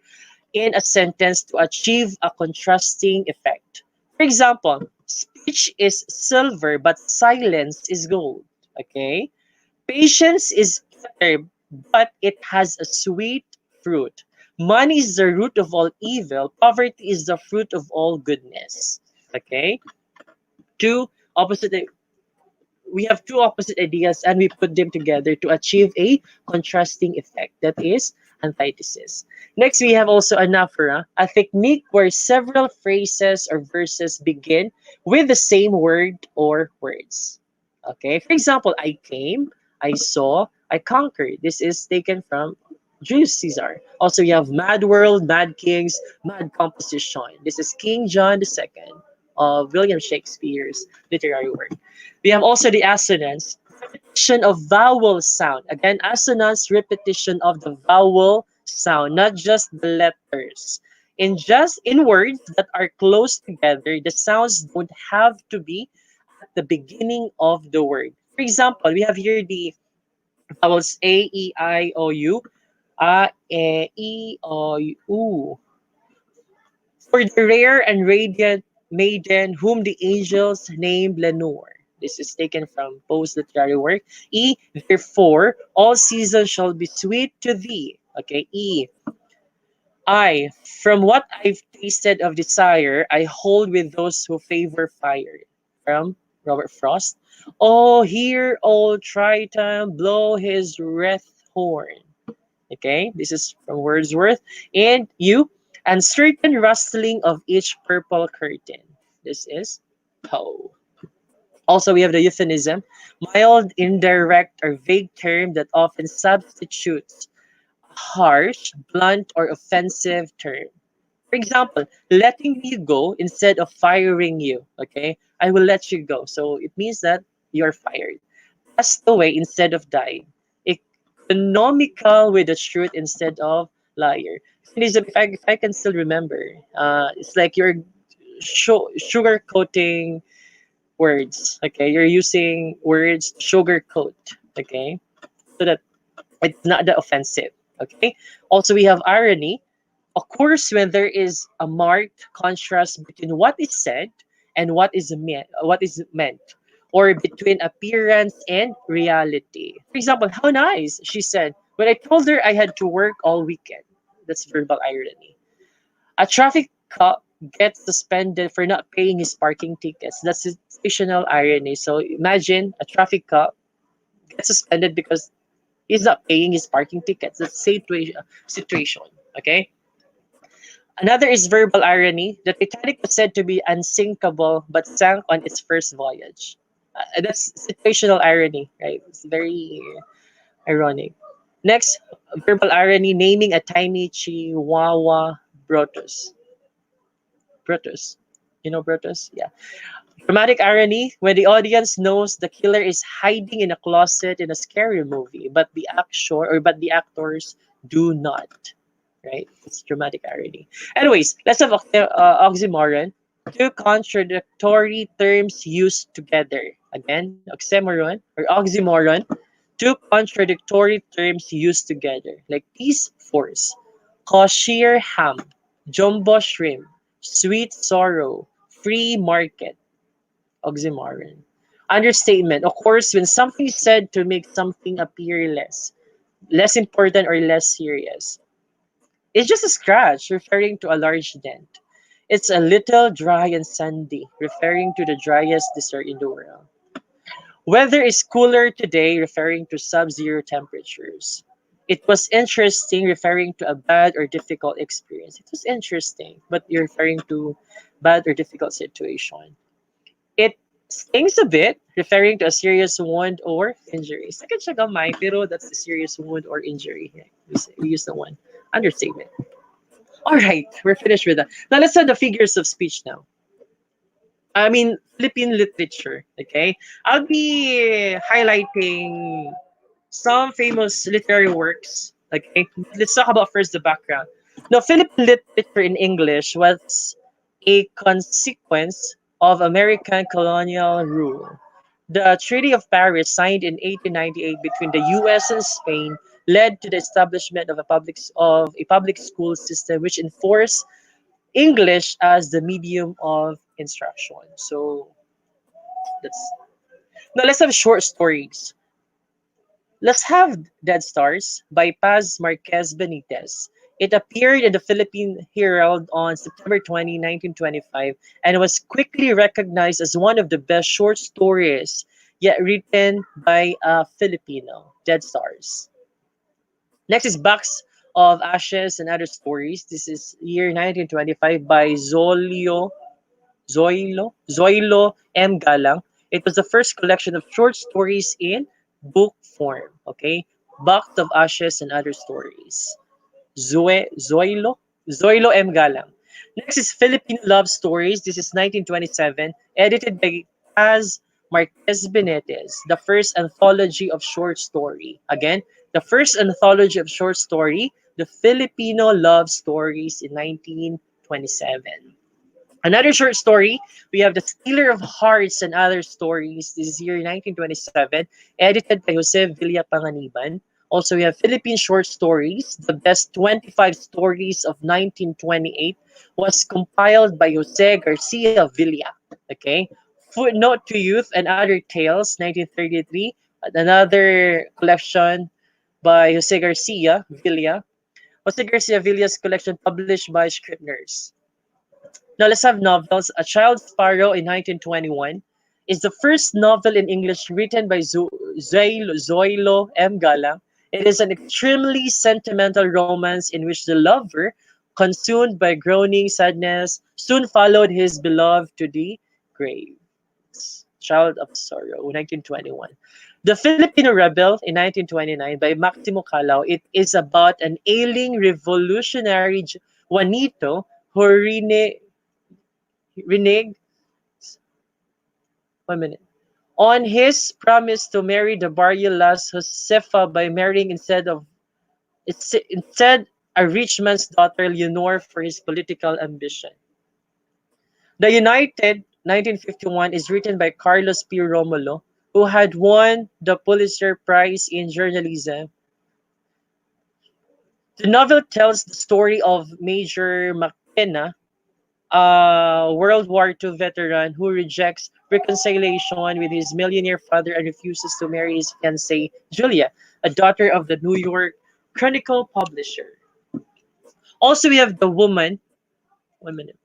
in a sentence to achieve a contrasting effect. For example, speech is silver but silence is gold. Okay? Patience is bitter, but it has a sweet fruit. Money is the root of all evil. Poverty is the fruit of all goodness. Okay? Two opposite. We have two opposite ideas and we put them together to achieve a contrasting effect. That is antithesis. Next, we have also anaphora, a technique where several phrases or verses begin with the same word or words. Okay, for example, I came, I saw, I conquered. This is taken from Julius Caesar. Also, we have Mad World, Mad Kings, Mad Composition. This is King John II of William Shakespeare's literary work. We have also the assonance, repetition of vowel sound. Again, assonance, repetition of the vowel sound, not just the letters. In words that are close together, the sounds don't have to be at the beginning of the word. For example, we have here the vowels A, E, I, O, U, A, E, O, U. For the rare and radiant maiden whom the angels named Lenore. This is taken from Poe's literary work. E, therefore, all seasons shall be sweet to thee. Okay, E. I, from what I've tasted of desire, I hold with those who favor fire. From Robert Frost. Oh, hear old Triton blow his wreath horn. Okay, this is from Wordsworth. And you, and certain rustling of each purple curtain. This is Poe. Also, we have the euphemism, mild, indirect, or vague term that often substitutes a harsh, blunt, or offensive term. For example, letting you go instead of firing you. Okay, I will let you go. So it means that you're fired. Passed away instead of died. Economical with the truth instead of liar. If I can still remember, it's like you're sugar coating words. Okay, you're using words to sugarcoat. Okay, so that it's not that offensive. Okay. Also, we have irony. Of course, when there is a marked contrast between what is said and what is meant, or between appearance and reality. For example, how nice, she said, when I told her I had to work all weekend. That's verbal irony. A traffic cop gets suspended for not paying his parking tickets. That's situational irony. So imagine a traffic cop gets suspended because he's not paying his parking tickets. That's situation. Okay. Another is verbal irony. The Titanic was said to be unsinkable but sank on its first voyage. That's situational irony, right? It's very ironic. Next, verbal irony, naming a tiny chihuahua Brutus. Brutus. You know Brutus? Yeah. Dramatic irony, when the audience knows the killer is hiding in a closet in a scary movie, but the actors do not. Right? It's dramatic irony. Anyways, let's have oxymoron. Two contradictory terms used together. Again, oxymoron. Two contradictory terms used together, like peace, force. Kosher ham, jumbo shrimp, sweet sorrow, free market, oxymoron. Understatement occurs when something is said to make something appear less important or less serious. It's just a scratch, referring to a large dent. It's a little dry and sandy, referring to the driest desert in the world. Weather is cooler today, referring to sub-zero temperatures. It was interesting, referring to a bad or difficult experience. It was interesting, but you're referring to bad or difficult situation. It stings a bit, referring to a serious wound or injury. Sakit siya gamay, pero that's a serious wound or injury. We use the one. Understatement. All right, we're finished with that. Now let's have the figures of speech now. I mean, Philippine literature, okay? I'll be highlighting some famous literary works, okay? Let's talk about first the background. Now, Philippine literature in English was a consequence of American colonial rule. The Treaty of Paris, signed in 1898 between the U.S. and Spain, led to the establishment of a public school system which enforced English as the medium of instruction. So that's now let's have short stories. Let's have Dead Stars by Paz Marquez Benitez. It appeared in the Philippine Herald on September 20, 1925, and was quickly recognized as one of the best short stories yet written by a Filipino. Dead Stars. Next is Box of Ashes and Other Stories. This is year 1925 by Zoilo M. Galang. It was the first collection of short stories in book form. Okay, Box of Ashes and Other Stories. Zoilo M. Galang. Next is Philippine Love Stories. This is 1927, edited by Paz Marquez Benitez, the first anthology of short story. Again, the first anthology of short story, the Filipino Love Stories in 1927. Another short story, we have The Stealer of Hearts and Other Stories. This is year 1927, edited by Jose Villa Panganiban. Also, we have Philippine Short Stories. The Best 25 Stories of 1928 was compiled by Jose Garcia Villa. Okay. Footnote to Youth and Other Tales, 1933. Another collection by Jose Garcia Villa. Jose Garcia Villa's collection published by Scribners. Now let's have novels. A Child Sparrow in 1921 is the first novel in English written by Zoilo M. Gala. It is an extremely sentimental romance in which the lover, consumed by groaning sadness, soon followed his beloved to the grave. Child of Sorrow, 1921. The Filipino Rebel in 1929 by Maximo Calao. It is about an ailing revolutionary Juanito who reneged 1 minute on his promise to marry the barrio lass Josefa by marrying instead a rich man's daughter Leonor for his political ambition. The United 1951 is written by Carlos P. Romulo, who had won the Pulitzer Prize in journalism. The novel tells the story of Major McKenna, a World War II veteran who rejects reconciliation with his millionaire father and refuses to marry his fiancée, Julia, a daughter of the New York Chronicle publisher. Also, we have The Woman. 1 minute.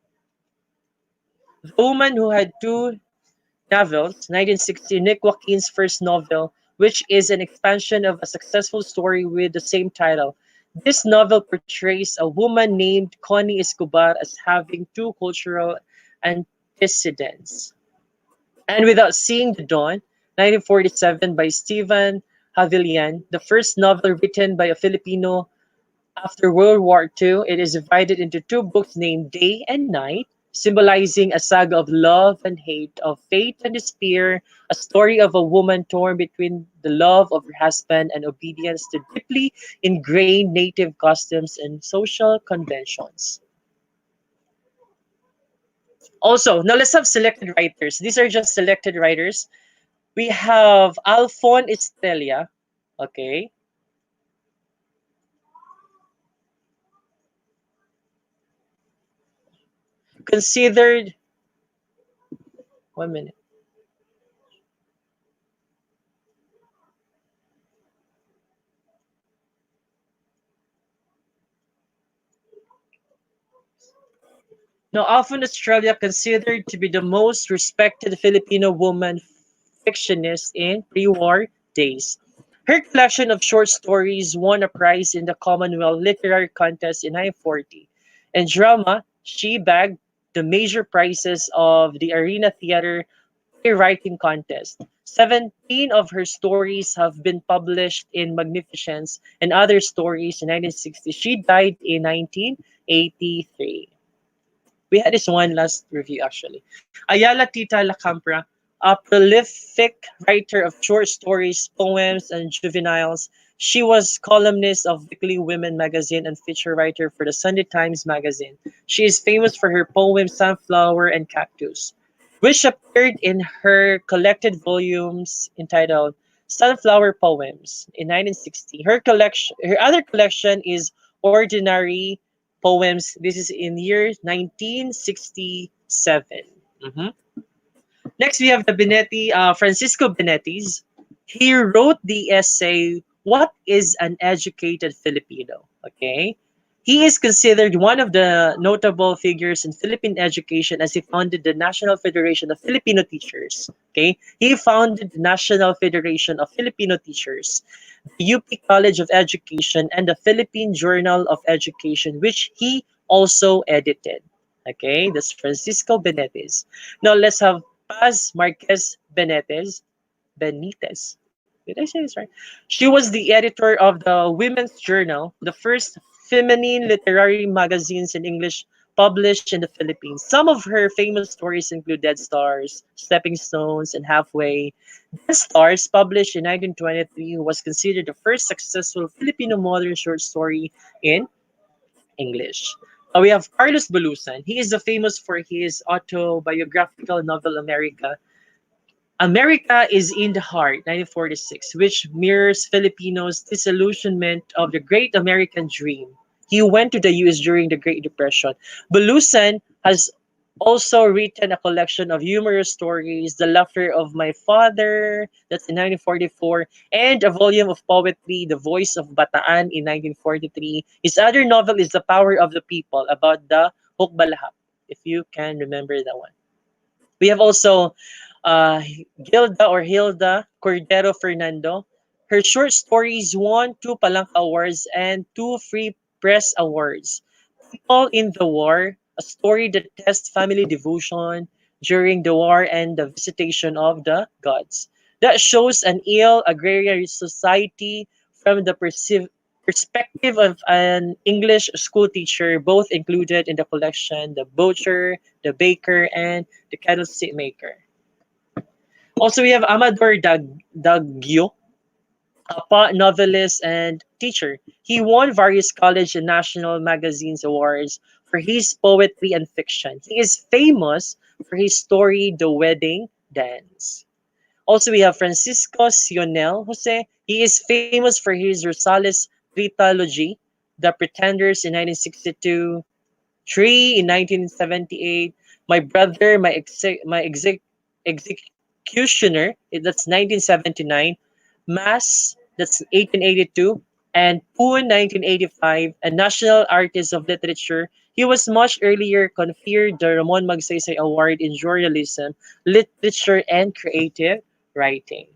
The Woman Who Had Two Novels, 1960, Nick Joaquin's first novel, which is an expansion of a successful story with the same title. This novel portrays a woman named Connie Escobar as having two cultural antecedents. And Without Seeing the Dawn, 1947, by Stephen Havilian, the first novel written by a Filipino after World War II. It is divided into two books named Day and Night, symbolizing a saga of love and hate, of faith and despair, a story of a woman torn between the love of her husband and obedience to deeply ingrained native customs and social conventions. Also, now let's have selected writers. These are just selected writers. We have Alfon Estrella. Okay. Considered, 1 minute. Now, Alfon Estrella considered to be the most respected Filipino woman fictionist in pre-war days. Her collection of short stories won a prize in the Commonwealth Literary Contest in 1940. In drama, she bagged the major prizes of the Arena Theater Writing Contest. 17 of her stories have been published in Magnificence and Other Stories in 1960. She died in 1983. We had this one last review actually. Ayala Tita Lacampra, a prolific writer of short stories, poems, and juveniles. She was columnist of Weekly Women magazine and feature writer for the Sunday Times magazine. She is famous for her poem Sunflower and Cactus, which appeared in her collected volumes entitled Sunflower Poems in 1960. Her other collection is Ordinary Poems. This is in year 1967. Mhm. Next, we have the Benetti, Francisco Benetti's. He wrote the essay, What is an Educated Filipino? Okay. He is considered one of the notable figures in Philippine education as he founded the National Federation of Filipino Teachers. Okay. He founded the National Federation of Filipino Teachers, the UP College of Education, and the Philippine Journal of Education, which he also edited. Okay, that's Francisco Benitez. Now let's have Paz Marquez Benitez. Did I say this right? She was the editor of the Women's Journal, the first feminine literary magazines in English published in the Philippines. Some of her famous stories include Dead Stars, Stepping Stones, and Halfway. Dead Stars, published in 1923, was considered the first successful Filipino modern short story in English. We have Carlos Balusan. He is famous for his autobiographical novel America. America is in the Heart, 1946, which mirrors Filipinos' disillusionment of the great American dream. He went to the US during the Great Depression. Balusan has also written a collection of humorous stories, The Laughter of My Father, that's in 1944, and a volume of poetry, The Voice of Bataan, in 1943. His other novel is The Power of the People, about the Hukbalahap, if you can remember that one. We have also uh, Hilda Cordero Fernando. Her short stories won 2 Palanca Awards and 2 Free Press Awards. People in the War, a story that tests family devotion during the war and the visitation of the gods. That shows an ill agrarian society from the perspective of an English school teacher, both included in the collection, the butcher, the baker, and the candlestick maker. Also, we have Amador Daggio, a novelist and teacher. He won various college and national magazines awards for his poetry and fiction. He is famous for his story, The Wedding Dance. Also, we have Francisco Sionel Jose. He is famous for his Rosales trilogy, The Pretenders in 1962, Tree in 1978, My Brother, Executioner, that's 1979, Mass, that's 1882, and Poon 1985, a National Artist of Literature. He was much earlier conferred the Ramon Magsaysay Award in Journalism, Literature, and Creative Writing.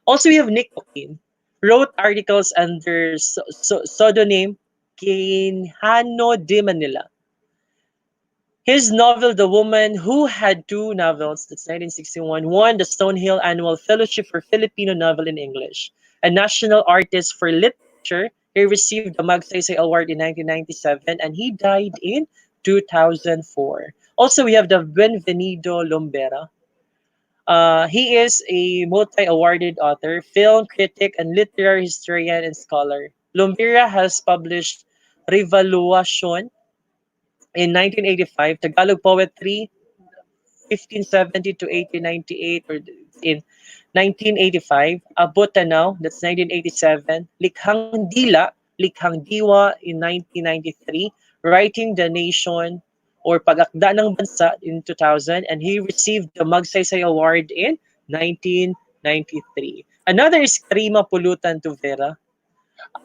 Also, we have Nick Okin, wrote articles under pseudonym Quijano de Manila. His novel, The Woman Who Had Two Novels, that's 1961, won the Stonehill Annual Fellowship for Filipino Novel in English. A National Artist for Literature, he received the Magsaysay Award in 1997 and he died in 2004. Also, we have the Benvenido Lombera. He is a multi-awarded author, film critic, and literary historian and scholar. Lombera has published Revaluation, in 1985. Tagalog poetry, 1570 to 1898, or in 1985. Abot Tanaw, that's 1987. Likhang Dila, Likhang Diwa in 1993. Writing the Nation or Pag-akda ng Bansa in 2000. And he received the Magsaysay Award in 1993. Another is Karima Pulutan Tuvera,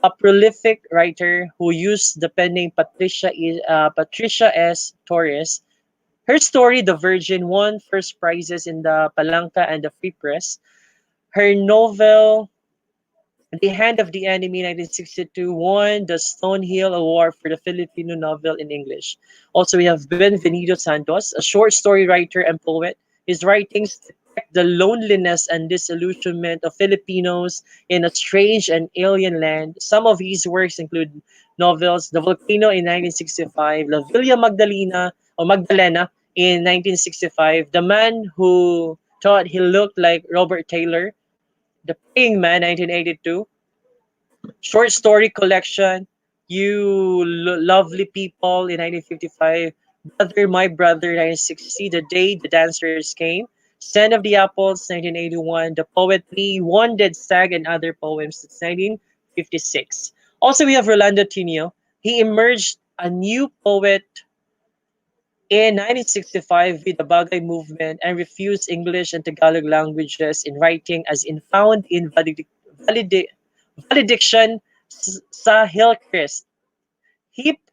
a prolific writer who used the pen name Patricia S. Torres. Her story, The Virgin, won first prizes in the Palanca and the Free Press. Her novel, The Hand of the Enemy, 1962, won the Stonehill Award for the Filipino novel in English. Also, we have Benvenido Santos, a short story writer and poet. His writings depict the loneliness and disillusionment of Filipinos in a strange and alien land. Some of his works include novels The Volcano in 1965, La Villa Magdalena or Magdalena in 1965, The Man Who Thought He Looked Like Robert Taylor, The Praying Man, 1982, short story collection, Lovely People in 1955, Brother, My Brother, 1960, The Day the Dancers Came, Scent of the Apples, 1981, The Poetry, One Dead Stag, and Other Poems, that's 1956. Also, we have Rolando Tinio. He emerged a new poet in 1965 with the Bagay movement and refused English and Tagalog languages in writing as in found in Valediction sa Hillcrest.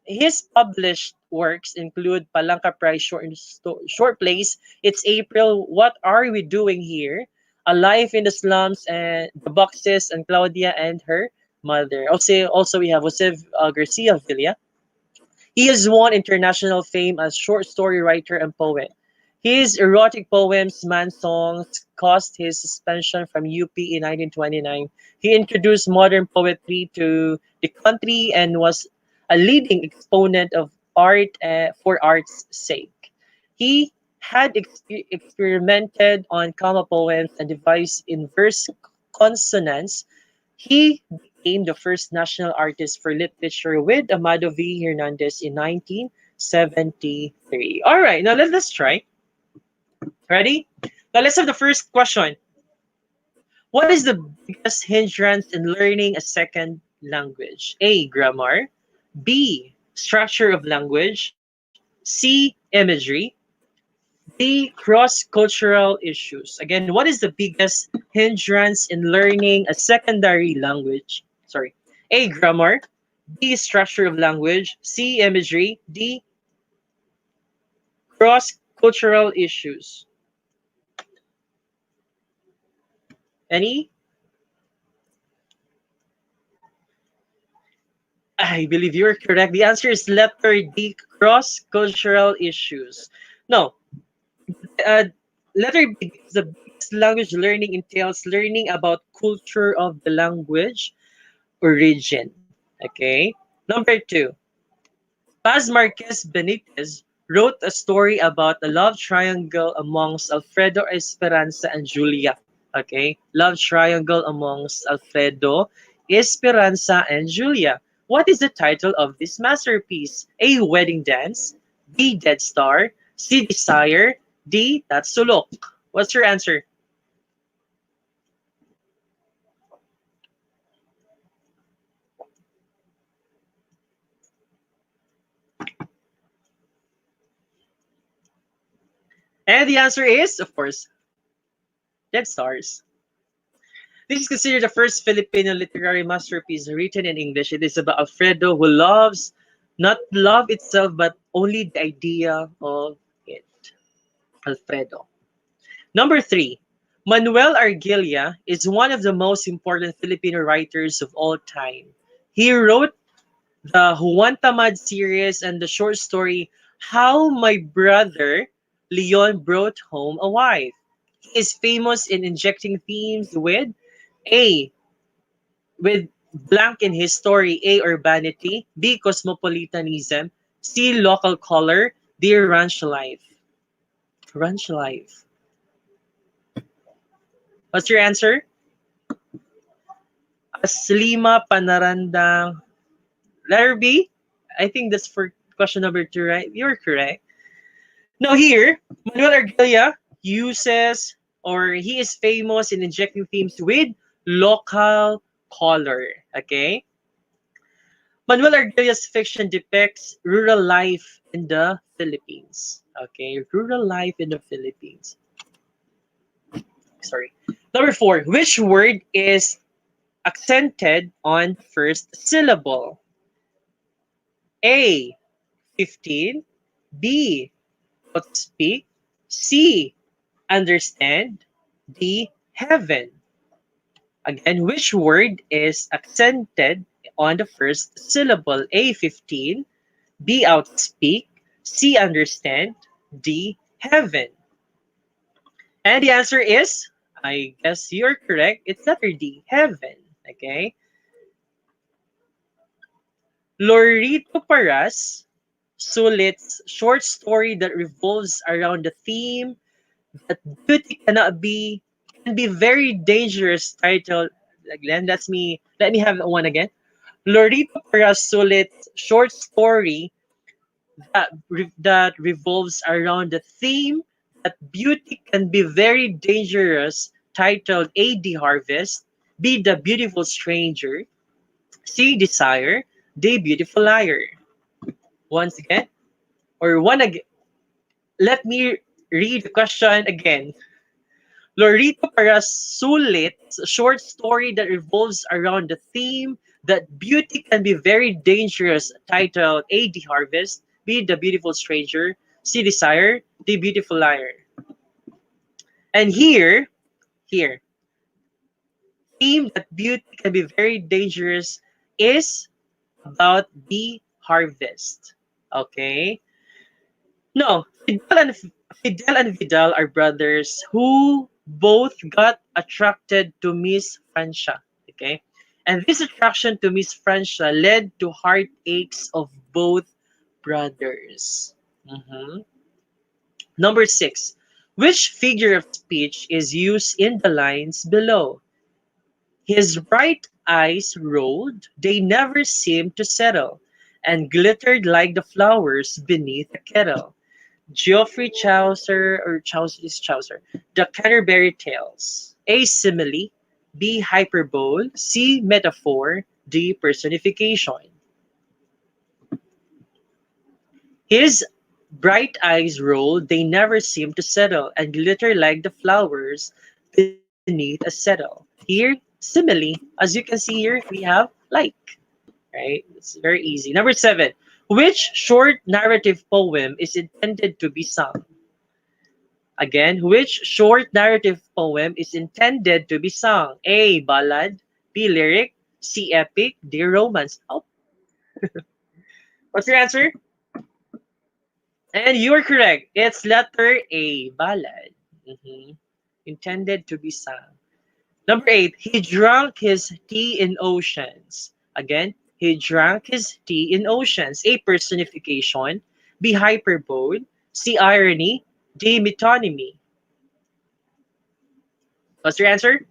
His published works include Palanca Prize short plays, It's April, What Are We Doing Here, A Life in the Slums, and The Boxes, and Claudia and Her Mother. Also we have Jose Garcia Villa. He has won international fame as short story writer and poet. His erotic poems, Man Songs, caused his suspension from UP in 1929. He introduced modern poetry to the country and was a leading exponent of art for art's sake. He had experimented on comma poems and devised inverse consonants. He became the first national artist for literature with Amado V. Hernandez in 1973. All right, now let's try. Ready? Now let's have the first question. What is the biggest hindrance in learning a second language? A. Grammar. B. Structure of language. C. Imagery. D. Cross-cultural issues. Again, what is the biggest hindrance in learning a secondary language? Sorry. A. Grammar. B. Structure of language. C. Imagery. D. Cross-cultural issues. Any? I believe you're correct. The answer is letter D. Cross-cultural issues. No. Letter B. The biggest language learning entails learning about culture of the language origin. Okay. Number 2. Paz Marquez Benitez wrote a story about a love triangle amongst Alfredo Esperanza and Julia. Okay. Love triangle amongst Alfredo Esperanza and Julia. What is the title of this masterpiece? A. Wedding Dance. B. Dead Star. C. Desire. D. Tatsulok. What's your answer? And the answer is, of course, Dead Stars. This is considered the first Filipino literary masterpiece written in English. It is about Alfredo who loves not love itself, but only the idea of it. Alfredo. Number 3. Manuel Argilla is one of the most important Filipino writers of all time. He wrote the Juan Tamad series and the short story How My Brother Leon Brought Home a Wife. He is famous in injecting themes with A. With blank in his story, A. Urbanity, B. Cosmopolitanism, C. Local color, D. Ranch life. Ranch life. What's your answer? Aslima Panarandang. Letter B? I think that's for question number 2, right? You're correct. Now here, Manuel Argelia uses, or he is famous in injecting themes with local color. Okay? Manuel Argelia's fiction depicts rural life in the Philippines. Okay, rural life in the Philippines. Sorry. Number 4, which word is accented on first syllable? A, 15. B, speak. C, understand. D, heaven. Again, which word is accented on the first syllable? A, 15. B, outspeak. C, understand. D, heaven. And the answer is, I guess you're correct, it's letter D, heaven. Okay? Lorito Paras Sulit's short story that revolves around the theme that beauty can be very dangerous title. Again, let me have one again. Lorito Paras Sulit's short story that revolves around the theme that beauty can be very dangerous, titled A, the Harvest, B, the Beautiful Stranger, C, Desire, D, Beautiful Liar. Once again, or one again. Let me read the question again. Lorito Parasulit's short story that revolves around the theme that beauty can be very dangerous, titled A, the Harvest, B, the Beautiful Stranger, C, Desire, D, Beautiful Liar. And here, theme that beauty can be very dangerous is about the harvest. Okay? No, Fidel and Vidal are brothers who both got attracted to Miss Francia. Okay? And this attraction to Miss Francia led to heartaches of both brothers. Mhm. Number 6. Which figure of speech is used in the lines below? His bright eyes rolled, they never seemed to settle, and glittered like the flowers beneath a kettle. Geoffrey Chaucer, or Chaucer is Chaucer, The Canterbury Tales. A, simile. B, hyperbole. C, metaphor. D, personification. His bright eyes rolled, they never seemed to settle, and glitter like the flowers beneath a settle. Here, simile. As you can see here, we have like. Right? It's very easy. Number 7. Which short narrative poem is intended to be sung? Again, which short narrative poem is intended to be sung? A, ballad. B, lyric. C, epic. D, romance. Oh, what's your answer? And you're correct. It's letter A, ballad. Mhm. Intended to be sung. Number 8, he drank his tea in oceans. Again, he drank his tea in oceans. A, personification. B, hyperbole. C, irony. D, metonymy. What's your answer?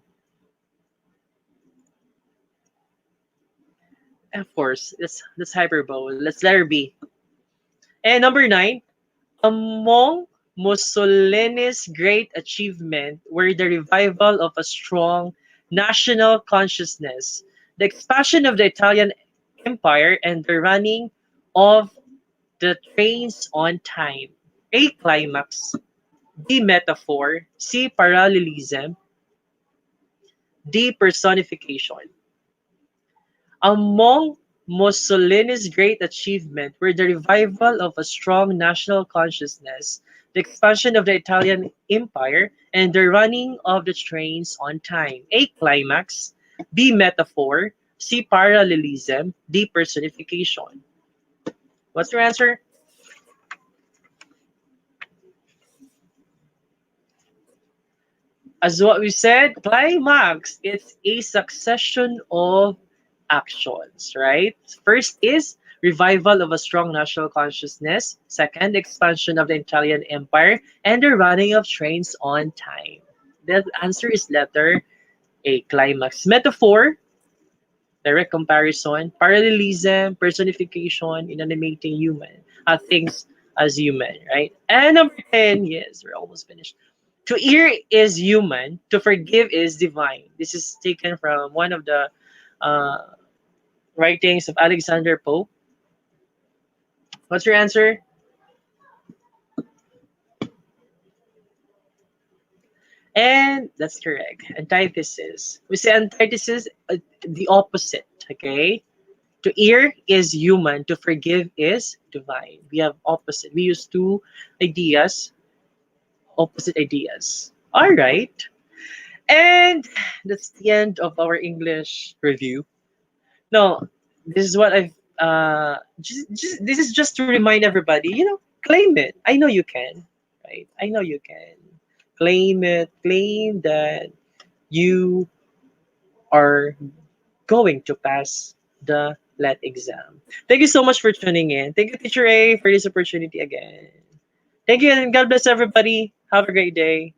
Of course, that's hyperbole. Let's letter B. And number 9, among Mussolini's great achievement were the revival of a strong national consciousness, the expansion of the Italian Empire, and the running of the trains on time. A, climax. B, metaphor. C, parallelism. D, personification. Among Mussolini's great achievement were the revival of a strong national consciousness, the expansion of the Italian Empire, and the running of the trains on time. A, climax. B, metaphor. C, parallelism. D, personification. What's your answer? As what we said, climax, it's a succession of actions, right? First is revival of a strong national consciousness. Second, expansion of the Italian Empire and the running of trains on time. The answer is letter A, climax. Metaphor, direct comparison, parallelism, personification, in animating human. things as human, right? And number 10, yes, we're almost finished. To err is human, to forgive is divine. This is taken from one of the uh, writings of Alexander Pope. What's your answer? And that's correct. Antithesis. We say antithesis, the opposite, okay? To err is human, to forgive is divine. We have opposite. We use two ideas, opposite ideas. All right. And that's the end of our English review. No, this is what I've this is just to remind everybody, claim it. I know you can, right? I know you can. Claim it, claim that you are going to pass the LET exam. Thank you so much for tuning in. Thank you, Teacher A, for this opportunity again. Thank you, and God bless everybody. Have a great day.